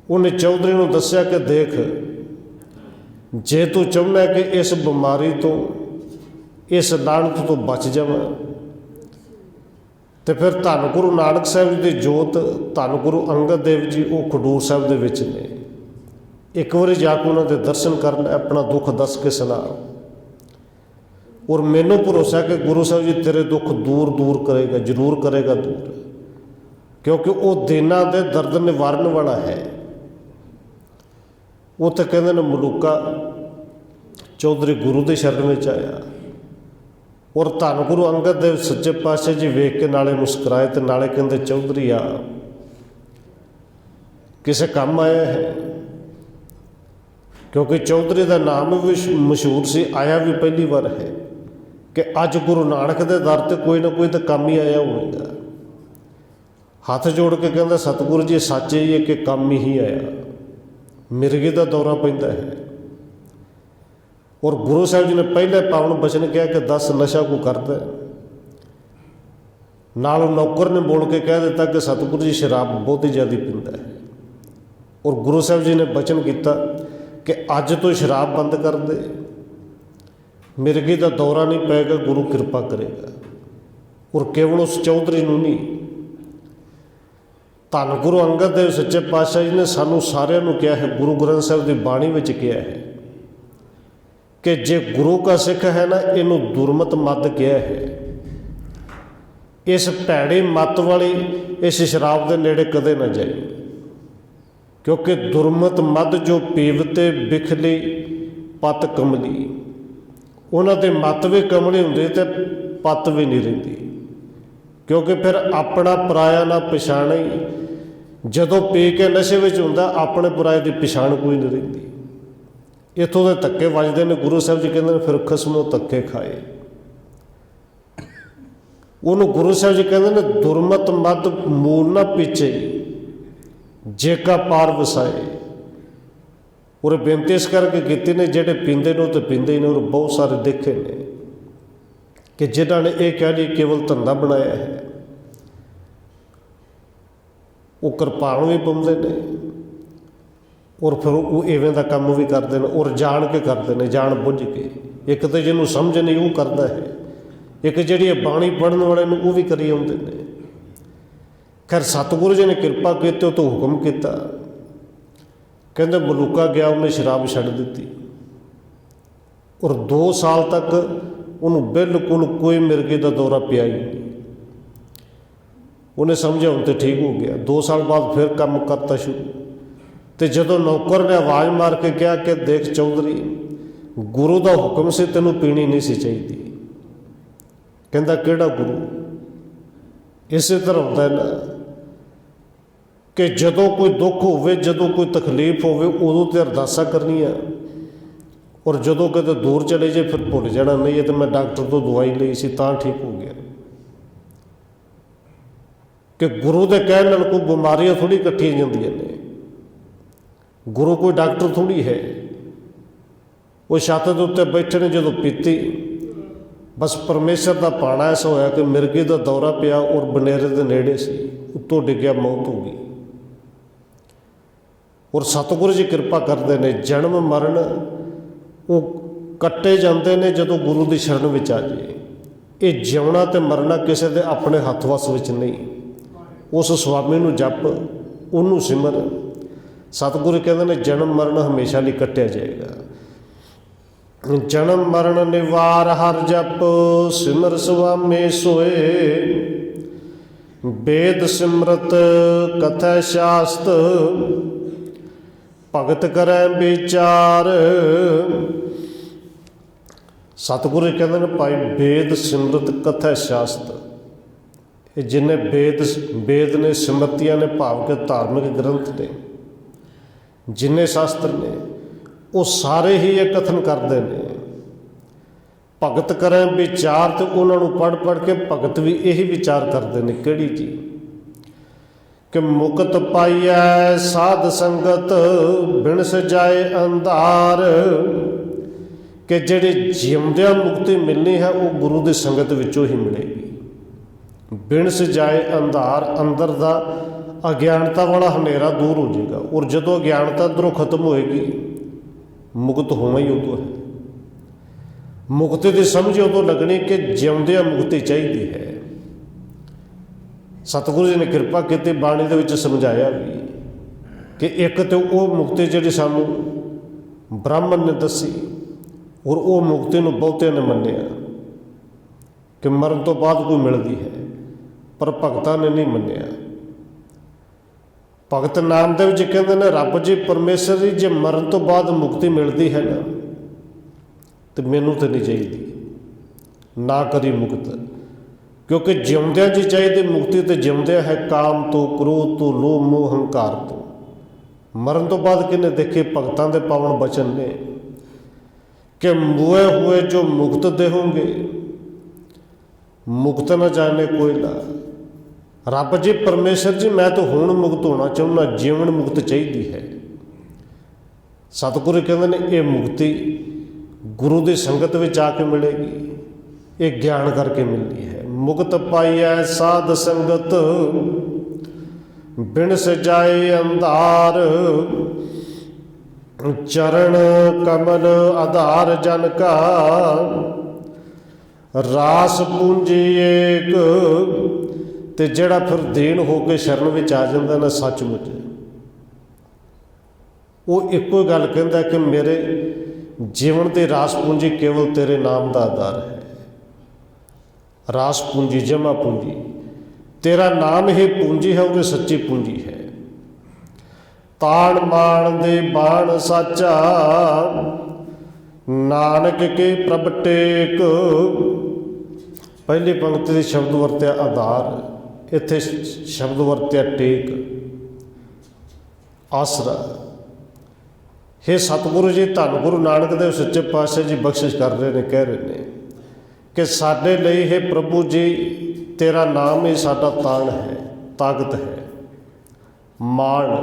ਉਹਨੇ ਚੌਧਰੀ ਨੂੰ ਦੱਸਿਆ ਕਿ ਦੇਖ, ਜੇ ਤੂੰ ਚਾਹੁੰਦਾ ਕਿ ਇਸ ਬਿਮਾਰੀ ਤੋਂ, ਇਸ ਲਾਹਨਤ ਤੋਂ ਬਚ ਜਾਵਾਂ, ਤੇ ਫਿਰ ਧੰਨ ਗੁਰੂ ਨਾਨਕ ਸਾਹਿਬ ਜੀ ਦੀ ਜੋਤ, ਧੰਨ ਗੁਰੂ ਅੰਗਦ ਦੇਵ ਜੀ ਉਹ ਖਡੂਰ ਸਾਹਿਬ ਦੇ ਵਿੱਚ ਨੇ। ਇੱਕ ਵਾਰੀ ਜਾ ਕੇ ਉਹਨਾਂ ਦੇ ਦਰਸ਼ਨ ਕਰਨ, ਆਪਣਾ ਦੁੱਖ ਦੱਸ ਕੇ ਸੁਣਾ। ਔਰ ਮੈਨੂੰ ਭਰੋਸਾ ਕਿ ਗੁਰੂ ਸਾਹਿਬ ਜੀ ਤੇਰੇ ਦੁੱਖ ਦੂਰ ਕਰੇਗਾ, ਜ਼ਰੂਰ ਕਰੇਗਾ ਦੂਰ, ਕਿਉਂਕਿ ਉਹ ਦਿਨਾਂ ਦੇ ਦਰਦ ਨਿਵਾਰਨ ਵਾਲਾ ਹੈ। ਉਹ ਤਾਂ ਕਹਿੰਦੇ ਨੇ ਮਲੂਕਾ ਚੌਧਰੀ ਗੁਰੂ ਦੇ ਸ਼ਰਨ ਵਿੱਚ ਆਇਆ, ਔਰ ਧੰਨ ਗੁਰੂ ਅੰਗਦ ਦੇਵ ਸੱਚੇ ਪਾਤਸ਼ਾਹ ਜੀ ਵੇਖ ਕੇ ਨਾਲੇ ਮੁਸਕਰਾਏ ਤੇ ਨਾਲੇ ਕਹਿੰਦੇ ਚੌਧਰੀ ਆ ਕਿਸੇ ਕੰਮ ਆਇਆ ਹੈ। ਕਿਉਂਕਿ ਚੌਧਰੀ ਦਾ ਨਾਮ ਵੀ ਮਸ਼ਹੂਰ ਸੀ, ਆਇਆ ਵੀ ਪਹਿਲੀ ਵਾਰ ਹੈ ਕਿ ਅੱਜ ਗੁਰੂ ਨਾਨਕ ਦੇ ਦਰ 'ਤੇ ਕੋਈ ਨਾ ਕੋਈ ਤਾਂ ਕੰਮ ਹੀ ਆਇਆ ਹੋਵੇਗਾ। ਹੱਥ ਜੋੜ ਕੇ ਕਹਿੰਦਾ ਸਤਿਗੁਰੂ ਜੀ ਸੱਚ ਹੀ ਹੈ ਕਿ ਕੰਮ ਹੀ ਆਇਆ, ਮਿਰਗੇ ਦਾ ਦੌਰਾ ਪੈਂਦਾ ਹੈ। ਔਰ ਗੁਰੂ ਸਾਹਿਬ ਜੀ ਨੇ ਪਹਿਲੇ ਪਾਵਨ ਬਚਨ ਕਿਹਾ ਕਿ 10 ਨਸ਼ਾ ਕੋ ਕਰਦਾ। ਨਾਲ ਨੌਕਰ ਨੇ ਬੋਲ ਕੇ ਕਹਿ ਦਿੱਤਾ ਕਿ ਸਤਿਗੁਰੂ ਜੀ ਸ਼ਰਾਬ ਬਹੁਤ ਹੀ ਜ਼ਿਆਦਾ ਪੀਂਦਾ ਹੈ। ਔਰ ਗੁਰੂ ਸਾਹਿਬ ਜੀ ਨੇ ਬਚਨ ਕੀਤਾ ਕਿ ਅੱਜ ਤੋਂ ਸ਼ਰਾਬ ਬੰਦ ਕਰ ਦੇ, ਮਿਰਗੀ ਦਾ ਦੌਰਾ ਨਹੀਂ ਪਏਗਾ, ਗੁਰੂ ਕਿਰਪਾ ਕਰੇਗਾ। ਔਰ ਕੇਵਲ ਉਸ ਚੌਧਰੀ ਨੂੰ ਨਹੀਂ, ਧੰਨ ਗੁਰੂ ਅੰਗਦ ਦੇਵ ਸੱਚੇ ਪਾਤਸ਼ਾਹ ਜੀ ਨੇ ਸਾਨੂੰ ਸਾਰਿਆਂ ਨੂੰ ਕਿਹਾ ਹੈ, ਗੁਰੂ ਗ੍ਰੰਥ ਸਾਹਿਬ ਦੀ ਬਾਣੀ ਵਿੱਚ ਕਿਹਾ ਹੈ ਕਿ ਜੇ ਗੁਰੂ ਕਾ ਸਿੱਖ ਹੈ ਨਾ, ਇਹਨੂੰ ਦੁਰਮਤ ਮੱਤ ਕਿਹਾ ਹੈ। ਇਸ ਭੈੜੀ ਮੱਤ ਵਾਲੀ ਇਸ ਸ਼ਰਾਬ ਦੇ ਨੇੜੇ ਕਦੇ ਨਾ ਜਾਈ, ਕਿਉਂਕਿ ਦੁਰਮਤ ਮੱਧ ਜੋ ਪੀਵਤੇ ਬਿਖਲੀ ਪਤ ਕਮਲੀ, ਉਹਨਾਂ ਦੇ ਮੱਤ ਵੀ ਕਮਲੀ ਹੁੰਦੀ ਤੇ ਪਤ ਵੀ ਨਹੀਂ ਰਹਿੰਦੀ। ਕਿਉਂਕਿ ਫਿਰ ਆਪਣਾ ਪਰਾਇਆ ਨਾ ਪਛਾਣੇ, ਜਦੋਂ ਪੀ ਕੇ ਨਸ਼ੇ ਵਿੱਚ ਹੁੰਦਾ ਆਪਣੇ ਪਰਾਏ ਦੀ ਪਛਾਣ ਕੋਈ ਨਹੀਂ ਰਹਿੰਦੀ। ਇੱਥੋਂ ਦੇ ਧੱਕੇ ਵੱਜਦੇ ਨੇ। ਗੁਰੂ ਸਾਹਿਬ ਜੀ ਕਹਿੰਦੇ ਨੇ ਫਿਰ ਖਸਮੋਂ ਧੱਕੇ ਖਾਏ। ਉਹਨੂੰ ਗੁਰੂ ਸਾਹਿਬ ਜੀ ਕਹਿੰਦੇ ਨੇ ਦੁਰਮਤ ਮੱਧ ਮੂਲ ਨਾ ਪੀਛੇ ਜੇਕਾ ਪਾਰ ਵਸਾਏ। ਔਰ ਬੇਨਤੀ ਇਸ ਕਰਕੇ ਕੀਤੀ ਨੇ, ਜਿਹੜੇ ਪੀਂਦੇ ਨੇ ਉਹ ਤਾਂ ਪੀਂਦੇ ਹੀ ਨੇ। ਔਰ ਬਹੁਤ ਸਾਰੇ ਦੇਖੇ ਨੇ ਕਿ ਜਿਨ੍ਹਾਂ ਨੇ ਇਹ ਕਹਿ ਲਈ ਕੇਵਲ ਧੰਦਾ ਬਣਾਇਆ ਹੈ, ਉਹ ਕਿਰਪਾਨ ਵੀ ਪਾਉਂਦੇ ਨੇ, ਔਰ ਫਿਰ ਉਹ ਇਵੇਂ ਦਾ ਕੰਮ ਵੀ ਕਰਦੇ ਨੇ, ਔਰ ਜਾਣ ਕੇ ਕਰਦੇ ਨੇ, ਜਾਣ ਬੁੱਝ ਕੇ। ਇੱਕ ਤਾਂ ਜਿਹਨੂੰ ਸਮਝ ਨਹੀਂ ਉਹ ਕਰਦਾ ਹੈ, ਇੱਕ ਜਿਹੜੀ ਇਹ ਬਾਣੀ ਪੜ੍ਹਨ ਵਾਲੇ ਨੂੰ ਉਹ ਵੀ ਕਰੀ ਆਉਂਦੇ ਨੇ। ਖੈਰ ਸਤਿਗੁਰੂ ਜੀ ਨੇ ਕਿਰਪਾ ਕੀਤੀ, ਉਹ ਤੋਂ ਹੁਕਮ ਕੀਤਾ, ਕਹਿੰਦੇ ਮਲੂਕਾ ਗਿਆ, ਉਹਨੇ ਸ਼ਰਾਬ ਛੱਡ ਦਿੱਤੀ। ਔਰ 2 ਸਾਲ ਤੱਕ ਉਹਨੂੰ ਬਿਲਕੁਲ ਕੋਈ ਮਿਰਗੇ ਦਾ ਦੌਰਾ ਪਿਆ ਹੀ ਨਹੀਂ। ਉਹਨੇ ਸਮਝਿਆ ਹੁਣ ਤਾਂ ਠੀਕ ਹੋ ਗਿਆ। 2 ਸਾਲ ਬਾਅਦ ਫਿਰ ਕੰਮ ਕਰਤਾ ਸ਼ੁਰੂ। ਅਤੇ ਜਦੋਂ ਨੌਕਰ ਨੇ ਆਵਾਜ਼ ਮਾਰ ਕੇ ਕਿਹਾ ਕਿ ਦੇਖ ਚੌਧਰੀ, ਗੁਰੂ ਦਾ ਹੁਕਮ ਸੀ ਤੈਨੂੰ ਪੀਣੀ ਨਹੀਂ ਸੀ ਚਾਹੀਦੀ। ਕਹਿੰਦਾ ਕਿਹੜਾ ਗੁਰੂ? ਇਸੇ ਤਰ੍ਹਾਂ ਹੁੰਦਾ ਨਾ ਕਿ ਜਦੋਂ ਕੋਈ ਦੁੱਖ ਹੋਵੇ, ਜਦੋਂ ਕੋਈ ਤਕਲੀਫ ਹੋਵੇ, ਉਦੋਂ ਤੇ ਅਰਦਾਸਾਂ ਕਰਨੀਆਂ, ਔਰ ਜਦੋਂ ਕਿਤੇ ਦੂਰ ਚਲੇ ਜੇ ਫਿਰ ਭੁੱਲ ਜਾਣਾ, ਨਹੀਂ ਇਹ ਤਾਂ ਮੈਂ ਡਾਕਟਰ ਤੋਂ ਦਵਾਈ ਲਈ ਸੀ ਤਾਂ ਠੀਕ ਹੋ ਗਿਆ। ਕਿ ਗੁਰੂ ਦੇ ਕਹਿਣ ਨਾਲ ਕੋਈ ਬਿਮਾਰੀਆਂ ਥੋੜ੍ਹੀ ਇਕੱਠੀਆਂ ਜਾਂਦੀਆਂ ਨੇ। ਗੁਰੂ ਕੋਈ ਡਾਕਟਰ ਥੋੜ੍ਹੀ ਹੈ। ਉਹ ਛੱਤ ਦੇ ਉੱਤੇ ਬੈਠੇ ਨੇ, ਜਦੋਂ ਪੀਤੀ ਬਸ ਪਰਮੇਸ਼ਰ ਦਾ ਭਾਣਾ ਐਸਾ ਹੋਇਆ ਕਿ ਮਿਰਗੀ ਦਾ ਦੌਰਾ ਪਿਆ, ਔਰ ਬਨੇਰੇ ਦੇ ਨੇੜੇ ਸੀ, ਉੱਤੋਂ ਡਿੱਗਿਆ, ਮੌਤ ਹੋ ਗਈ। ਔਰ ਸਤਿਗੁਰੂ ਜੀ ਕਿਰਪਾ ਕਰਦੇ ਨੇ। ਜਨਮ ਮਰਨ ਉਹ ਕੱਟੇ ਜਾਂਦੇ ਨੇ ਜਦੋਂ ਗੁਰੂ ਦੀ ਸ਼ਰਨ ਵਿੱਚ ਆ ਜਾਏ। ਇਹ ਜਿਉਣਾ ਅਤੇ ਮਰਨਾ ਕਿਸੇ ਦੇ ਆਪਣੇ ਹੱਥ ਵੱਸ ਵਿੱਚ ਨਹੀਂ। ਉਸ ਸੁਆਮੀ ਨੂੰ ਜਪ, ਉਹਨੂੰ ਸਿਮਰ। ਸਤਿਗੁਰੂ ਕਹਿੰਦੇ ਨੇ ਜਨਮ ਮਰਨ ਹਮੇਸ਼ਾ ਲਈ ਕੱਟਿਆ ਜਾਏਗਾ। ਜਨਮ ਮਰਨ ਨਿਵਾਰ ਹਰ ਜਪ ਸਿਮਰ ਸੁਆਮੀ ਸੋਏ। ਵੇਦ ਸਿਮਰਤ ਕਥੈ ਸ਼ਾਸਤ ਭਗਤ ਕਰੈ ਵਿਚਾਰ। ਸਤਿਗੁਰੂ ਜੀ ਕਹਿੰਦੇ ਨੇ ਭਾਈ ਵੇਦ ਸਿਮਰਤ ਕਥੈ ਸ਼ਾਸਤ, ਇਹ ਜਿੰਨੇ ਵੇਦ ਨੇ, ਸਿਮਰਤੀਆਂ ਨੇ, ਭਾਵ ਕਿ ਧਾਰਮਿਕ ਗ੍ਰੰਥ ਨੇ, ਜਿੰਨੇ ਸ਼ਾਸਤਰ ਨੇ, ਉਹ ਸਾਰੇ ਹੀ ਇਹ ਕਥਨ ਕਰਦੇ ਨੇ। ਭਗਤ ਕਰੈ ਵਿਚਾਰ, ਤੇ ਉਹਨਾਂ ਨੂੰ ਪੜ੍ਹ ਕੇ ਭਗਤ ਵੀ ਇਹੀ ਵਿਚਾਰ ਕਰਦੇ ਨੇ। ਕਿਹੜੀ ਜੀ? ਕਿ ਮੁਕਤ ਪਾਈਐ ਸਾਧ ਸੰਗਤ ਬਿਨ ਸਜਾਏ ਅੰਧਾਰ। ਕਿ ਜਿਹੜੀ ਜਿਉਂਦਿਆਂ ਮੁਕਤੀ ਮਿਲਣੀ ਹੈ ਉਹ ਗੁਰੂ ਦੀ ਸੰਗਤ ਵਿੱਚੋਂ ਹੀ ਮਿਲੇਗੀ। ਬਿਨ ਸਜਾਏ ਅੰਧਾਰ, ਅੰਦਰ ਦਾ ਅਗਿਆਨਤਾ ਵਾਲਾ ਹਨੇਰਾ ਦੂਰ ਹੋ ਜਾਏਗਾ। ਔਰ ਜਦੋਂ ਅਗਿਆਨਤਾ ਅੰਦਰੋਂ ਖਤਮ ਹੋਏਗੀ, ਮੁਕਤ ਹੋਣਾ ਹੀ ਉਦੋਂ ਹੈ। ਮੁਕਤੀ ਦੀ ਸਮਝ ਉਦੋਂ ਲੱਗਣੀ ਕਿ ਜਿਉਂਦਿਆਂ ਮੁਕਤੀ ਚਾਹੀਦੀ ਹੈ। ਸਤਿਗੁਰੂ ਜੀ ਨੇ ਕਿਰਪਾ ਕੀਤੀ, ਬਾਣੀ ਦੇ ਵਿੱਚ ਸਮਝਾਇਆ ਵੀ ਕਿ ਇੱਕ ਤਾਂ ਉਹ ਮੁਕਤੀ ਜਿਹੜੀ ਸਾਨੂੰ ਬ੍ਰਾਹਮਣ ਨੇ ਦੱਸੀ, ਔਰ ਉਹ ਮੁਕਤੀ ਨੂੰ ਬਹੁਤਿਆਂ ਨੇ ਮੰਨਿਆ ਕਿ ਮਰਨ ਤੋਂ ਬਾਅਦ ਕੋਈ ਮਿਲਦੀ ਹੈ, ਪਰ ਭਗਤਾਂ ਨੇ ਨਹੀਂ ਮੰਨਿਆ। ਭਗਤ ਨਾਮਦੇਵ ਜੀ ਕਹਿੰਦੇ ਨੇ, ਰੱਬ ਜੀ, ਪਰਮੇਸ਼ਰ ਜੀ, ਜੇ ਮਰਨ ਤੋਂ ਬਾਅਦ ਮੁਕਤੀ ਮਿਲਦੀ ਹੈ ਨਾ, ਤੇ ਮੈਨੂੰ ਤਾਂ ਨਹੀਂ ਚਾਹੀਦੀ, ਨਾ ਕਰੀ ਮੁਕਤ। ਕਿਉਂਕਿ ਜਿਉਂਦਿਆਂ ਜੀ ਚਾਹੀਦੀ ਮੁਕਤੀ, ਤੇ ਜਿਉਂਦਿਆਂ ਹੈ ਕਾਮ ਤੋਂ, ਕ੍ਰੋਧ ਤੋਂ, ਲੋਭ ਮੋਹ ਹੰਕਾਰ ਤੋਂ। ਮਰਨ ਤੋਂ ਬਾਅਦ ਕਿਹਨੇ ਦੇਖੇ? ਭਗਤਾਂ ਦੇ ਪਾਵਨ ਬਚਨ ਨੇ ਕਿ ਮੋਏ ਹੋਏ ਜੋ ਮੁਕਤ ਦੇਹੋਗੇ, ਮੁਕਤ ਨਾ ਜਾਣੇ ਕੋਈ ਨਾ। ਰੱਬ ਜੀ, ਪਰਮੇਸ਼ਰ ਜੀ, ਮੈਂ ਤਾਂ ਹੁਣ ਮੁਕਤ ਹੋਣਾ ਚਾਹੁੰਦਾ, ਜੀਵਨ ਮੁਕਤ ਚਾਹੀਦੀ ਹੈ। ਸਤਿਗੁਰੂ ਕਹਿੰਦੇ ਨੇ ਇਹ ਮੁਕਤੀ ਗੁਰੂ ਦੀ ਸੰਗਤ ਵਿੱਚ ਆ ਕੇ ਮਿਲੇਗੀ, ਇਹ ਗਿਆਨ ਕਰਕੇ ਮਿਲਦੀ ਹੈ। ਮੁਕਤ ਪਾਈਐ ਸਾਧ ਸੰਗਤ ਬਿਨ ਸਜਾਏ ਅੰਧਾਰ। ਚਰਨ ਕਮਲ ਆਧਾਰ ਜਨ ਕਾ ਰਾਸ ਪੂੰਜੀ ਏਕ। ਤੇ ਜਿਹੜਾ ਫਿਰ ਦੀਨ ਹੋ ਕੇ ਸ਼ਰਨ ਵਿੱਚ ਆ ਜਾਂਦਾ ਨਾ, ਸੱਚਮੁੱਚ ਉਹ ਇੱਕੋ ਗੱਲ ਕਹਿੰਦਾ ਕਿ ਮੇਰੇ ਜੀਵਨ ਦੀ ਰਾਸ ਪੂੰਜੀ ਕੇਵਲ ਤੇਰੇ ਨਾਮ ਦਾ ਆਧਾਰ ਹੈ। ਰਾਸ ਪੂੰਜੀ, ਜਮਾ ਪੂੰਜੀ, ਤੇਰਾ ਨਾਮ ਹੀ ਪੂੰਜੀ ਹੈ, ਉਹ ਸੱਚੀ ਪੂੰਜੀ ਹੈ। ਤਾਣ ਮਾਣ ਦੇ ਬਾਣ ਸਾਚਾ, ਨਾਨਕ ਕੇ ਪ੍ਰਭ ਟੇਕ। ਪਹਿਲੀ ਪੰਕਤੀ ਦੇ ਸ਼ਬਦ ਵਰਤਿਆ ਆਧਾਰ, ਇੱਥੇ ਸ਼ਬਦ ਵਰਤਿਆ ਟੇਕ, ਆਸਰਾ। ਹੇ ਸਤਿਗੁਰੂ ਜੀ, ਧੰਨ ਗੁਰੂ ਨਾਨਕ ਦੇਵ ਸੱਚੇ ਪਾਤਸ਼ਾਹ ਜੀ ਬਖਸ਼ਿਸ਼ ਕਰ ਰਹੇ ਨੇ, ਕਹਿ ਰਹੇ ਨੇ ਕਿ ਸਾਡੇ ਲਈ ਹੈ ਪ੍ਰਭੂ ਜੀ, ਤੇਰਾ ਨਾਮ ਹੀ ਸਾਡਾ ਤਾਣ ਹੈ, ਤਾਕਤ ਹੈ, ਮਾਣ,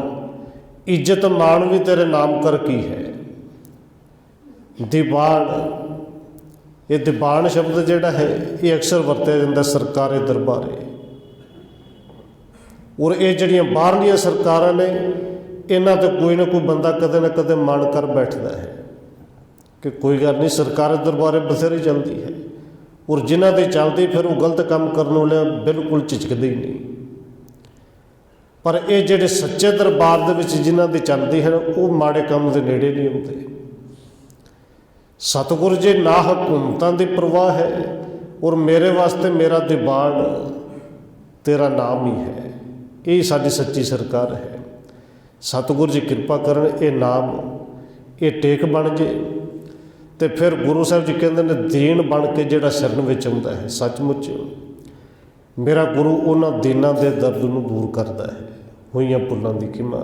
ਇੱਜ਼ਤ ਮਾਣ ਵੀ ਤੇਰੇ ਨਾਮ ਕਰ ਕੀ ਹੈ। ਦੀਵਾਨ, ਇਹ ਦੀਵਾਨ ਸ਼ਬਦ ਜਿਹੜਾ ਹੈ ਇਹ ਅਕਸਰ ਵਰਤਿਆ ਜਾਂਦਾ ਸਰਕਾਰੀ ਦਰਬਾਰੇ। ਔਰ ਇਹ ਜਿਹੜੀਆਂ ਬਾਹਰਲੀਆਂ ਸਰਕਾਰਾਂ ਨੇ, ਇਹਨਾਂ 'ਤੇ ਕੋਈ ਨਾ ਕੋਈ ਬੰਦਾ ਕਦੇ ਨਾ ਕਦੇ ਮਨ ਕਰ ਬੈਠਦਾ ਹੈ ਕਿ ਕੋਈ ਗੱਲ ਨਹੀਂ, ਸਰਕਾਰੀ ਦਰਬਾਰੇ ਬਥੇਰੀ ਚੱਲਦੀ ਹੈ। ਔਰ ਜਿਨ੍ਹਾਂ 'ਤੇ ਚੱਲਦੀ, ਫਿਰ ਉਹ ਗਲਤ ਕੰਮ ਕਰਨ ਵਾਲੇ ਬਿਲਕੁਲ ਝਿਜਕਦੇ ਹੀ ਨਹੀਂ। ਪਰ ਇਹ ਜਿਹੜੇ ਸੱਚੇ ਦਰਬਾਰ ਦੇ ਵਿੱਚ ਜਿਨ੍ਹਾਂ ਦੀ ਚੱਲਦੀ ਹੈ, ਉਹ ਮਾੜੇ ਕੰਮ ਦੇ ਨੇੜੇ ਨਹੀਂ ਹੁੰਦੇ। ਸਤਿਗੁਰੂ ਜੀ, ਨਾ ਹਕੂਮਤਾਂ ਦੀ ਪਰਵਾਹ ਹੈ, ਔਰ ਮੇਰੇ ਵਾਸਤੇ ਮੇਰਾ ਦੀਵਾਨ ਤੇਰਾ ਨਾਮ ਹੀ ਹੈ। ਇਹ ਸਾਡੀ ਸੱਚੀ ਸਰਕਾਰ ਹੈ। ਸਤਿਗੁਰੂ ਜੀ ਕਿਰਪਾ ਕਰਨ, ਇਹ ਨਾਮ, ਇਹ ਟੇਕ ਬਣ ਜੇ, ਤੇ ਫਿਰ ਗੁਰੂ ਸਾਹਿਬ ਜੀ ਕਹਿੰਦੇ ਨੇ, ਦੀਨ ਬਣ ਕੇ ਜਿਹੜਾ ਸ਼ਰਨ ਵਿੱਚ ਆਉਂਦਾ ਹੈ, ਸੱਚਮੁੱਚ ਮੇਰਾ ਗੁਰੂ ਉਹਨਾਂ ਦੀਨਾਂ ਦੇ ਦਰਦ ਨੂੰ ਦੂਰ ਕਰਦਾ ਹੈ, ਹੋਈਆਂ ਭੁੱਲਾਂ ਦੀ ਖਿਮਾ।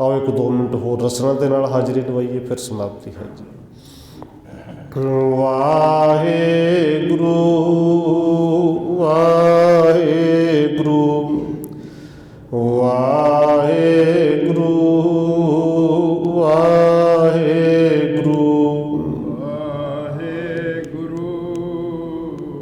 ਆਓ 1-2 ਮਿੰਟ ਹੋਰ ਰਸਨਾ ਦੇ ਨਾਲ ਹਾਜ਼ਰੀ ਲਵਾਈਏ, ਫਿਰ ਸਮਾਪਤੀ ਹੈ ਜੀ। ਵਾਹਿਗੁਰੂ ਵਾਹਿਗੁਰੂ ਵਾਹਿਗੁਰੂ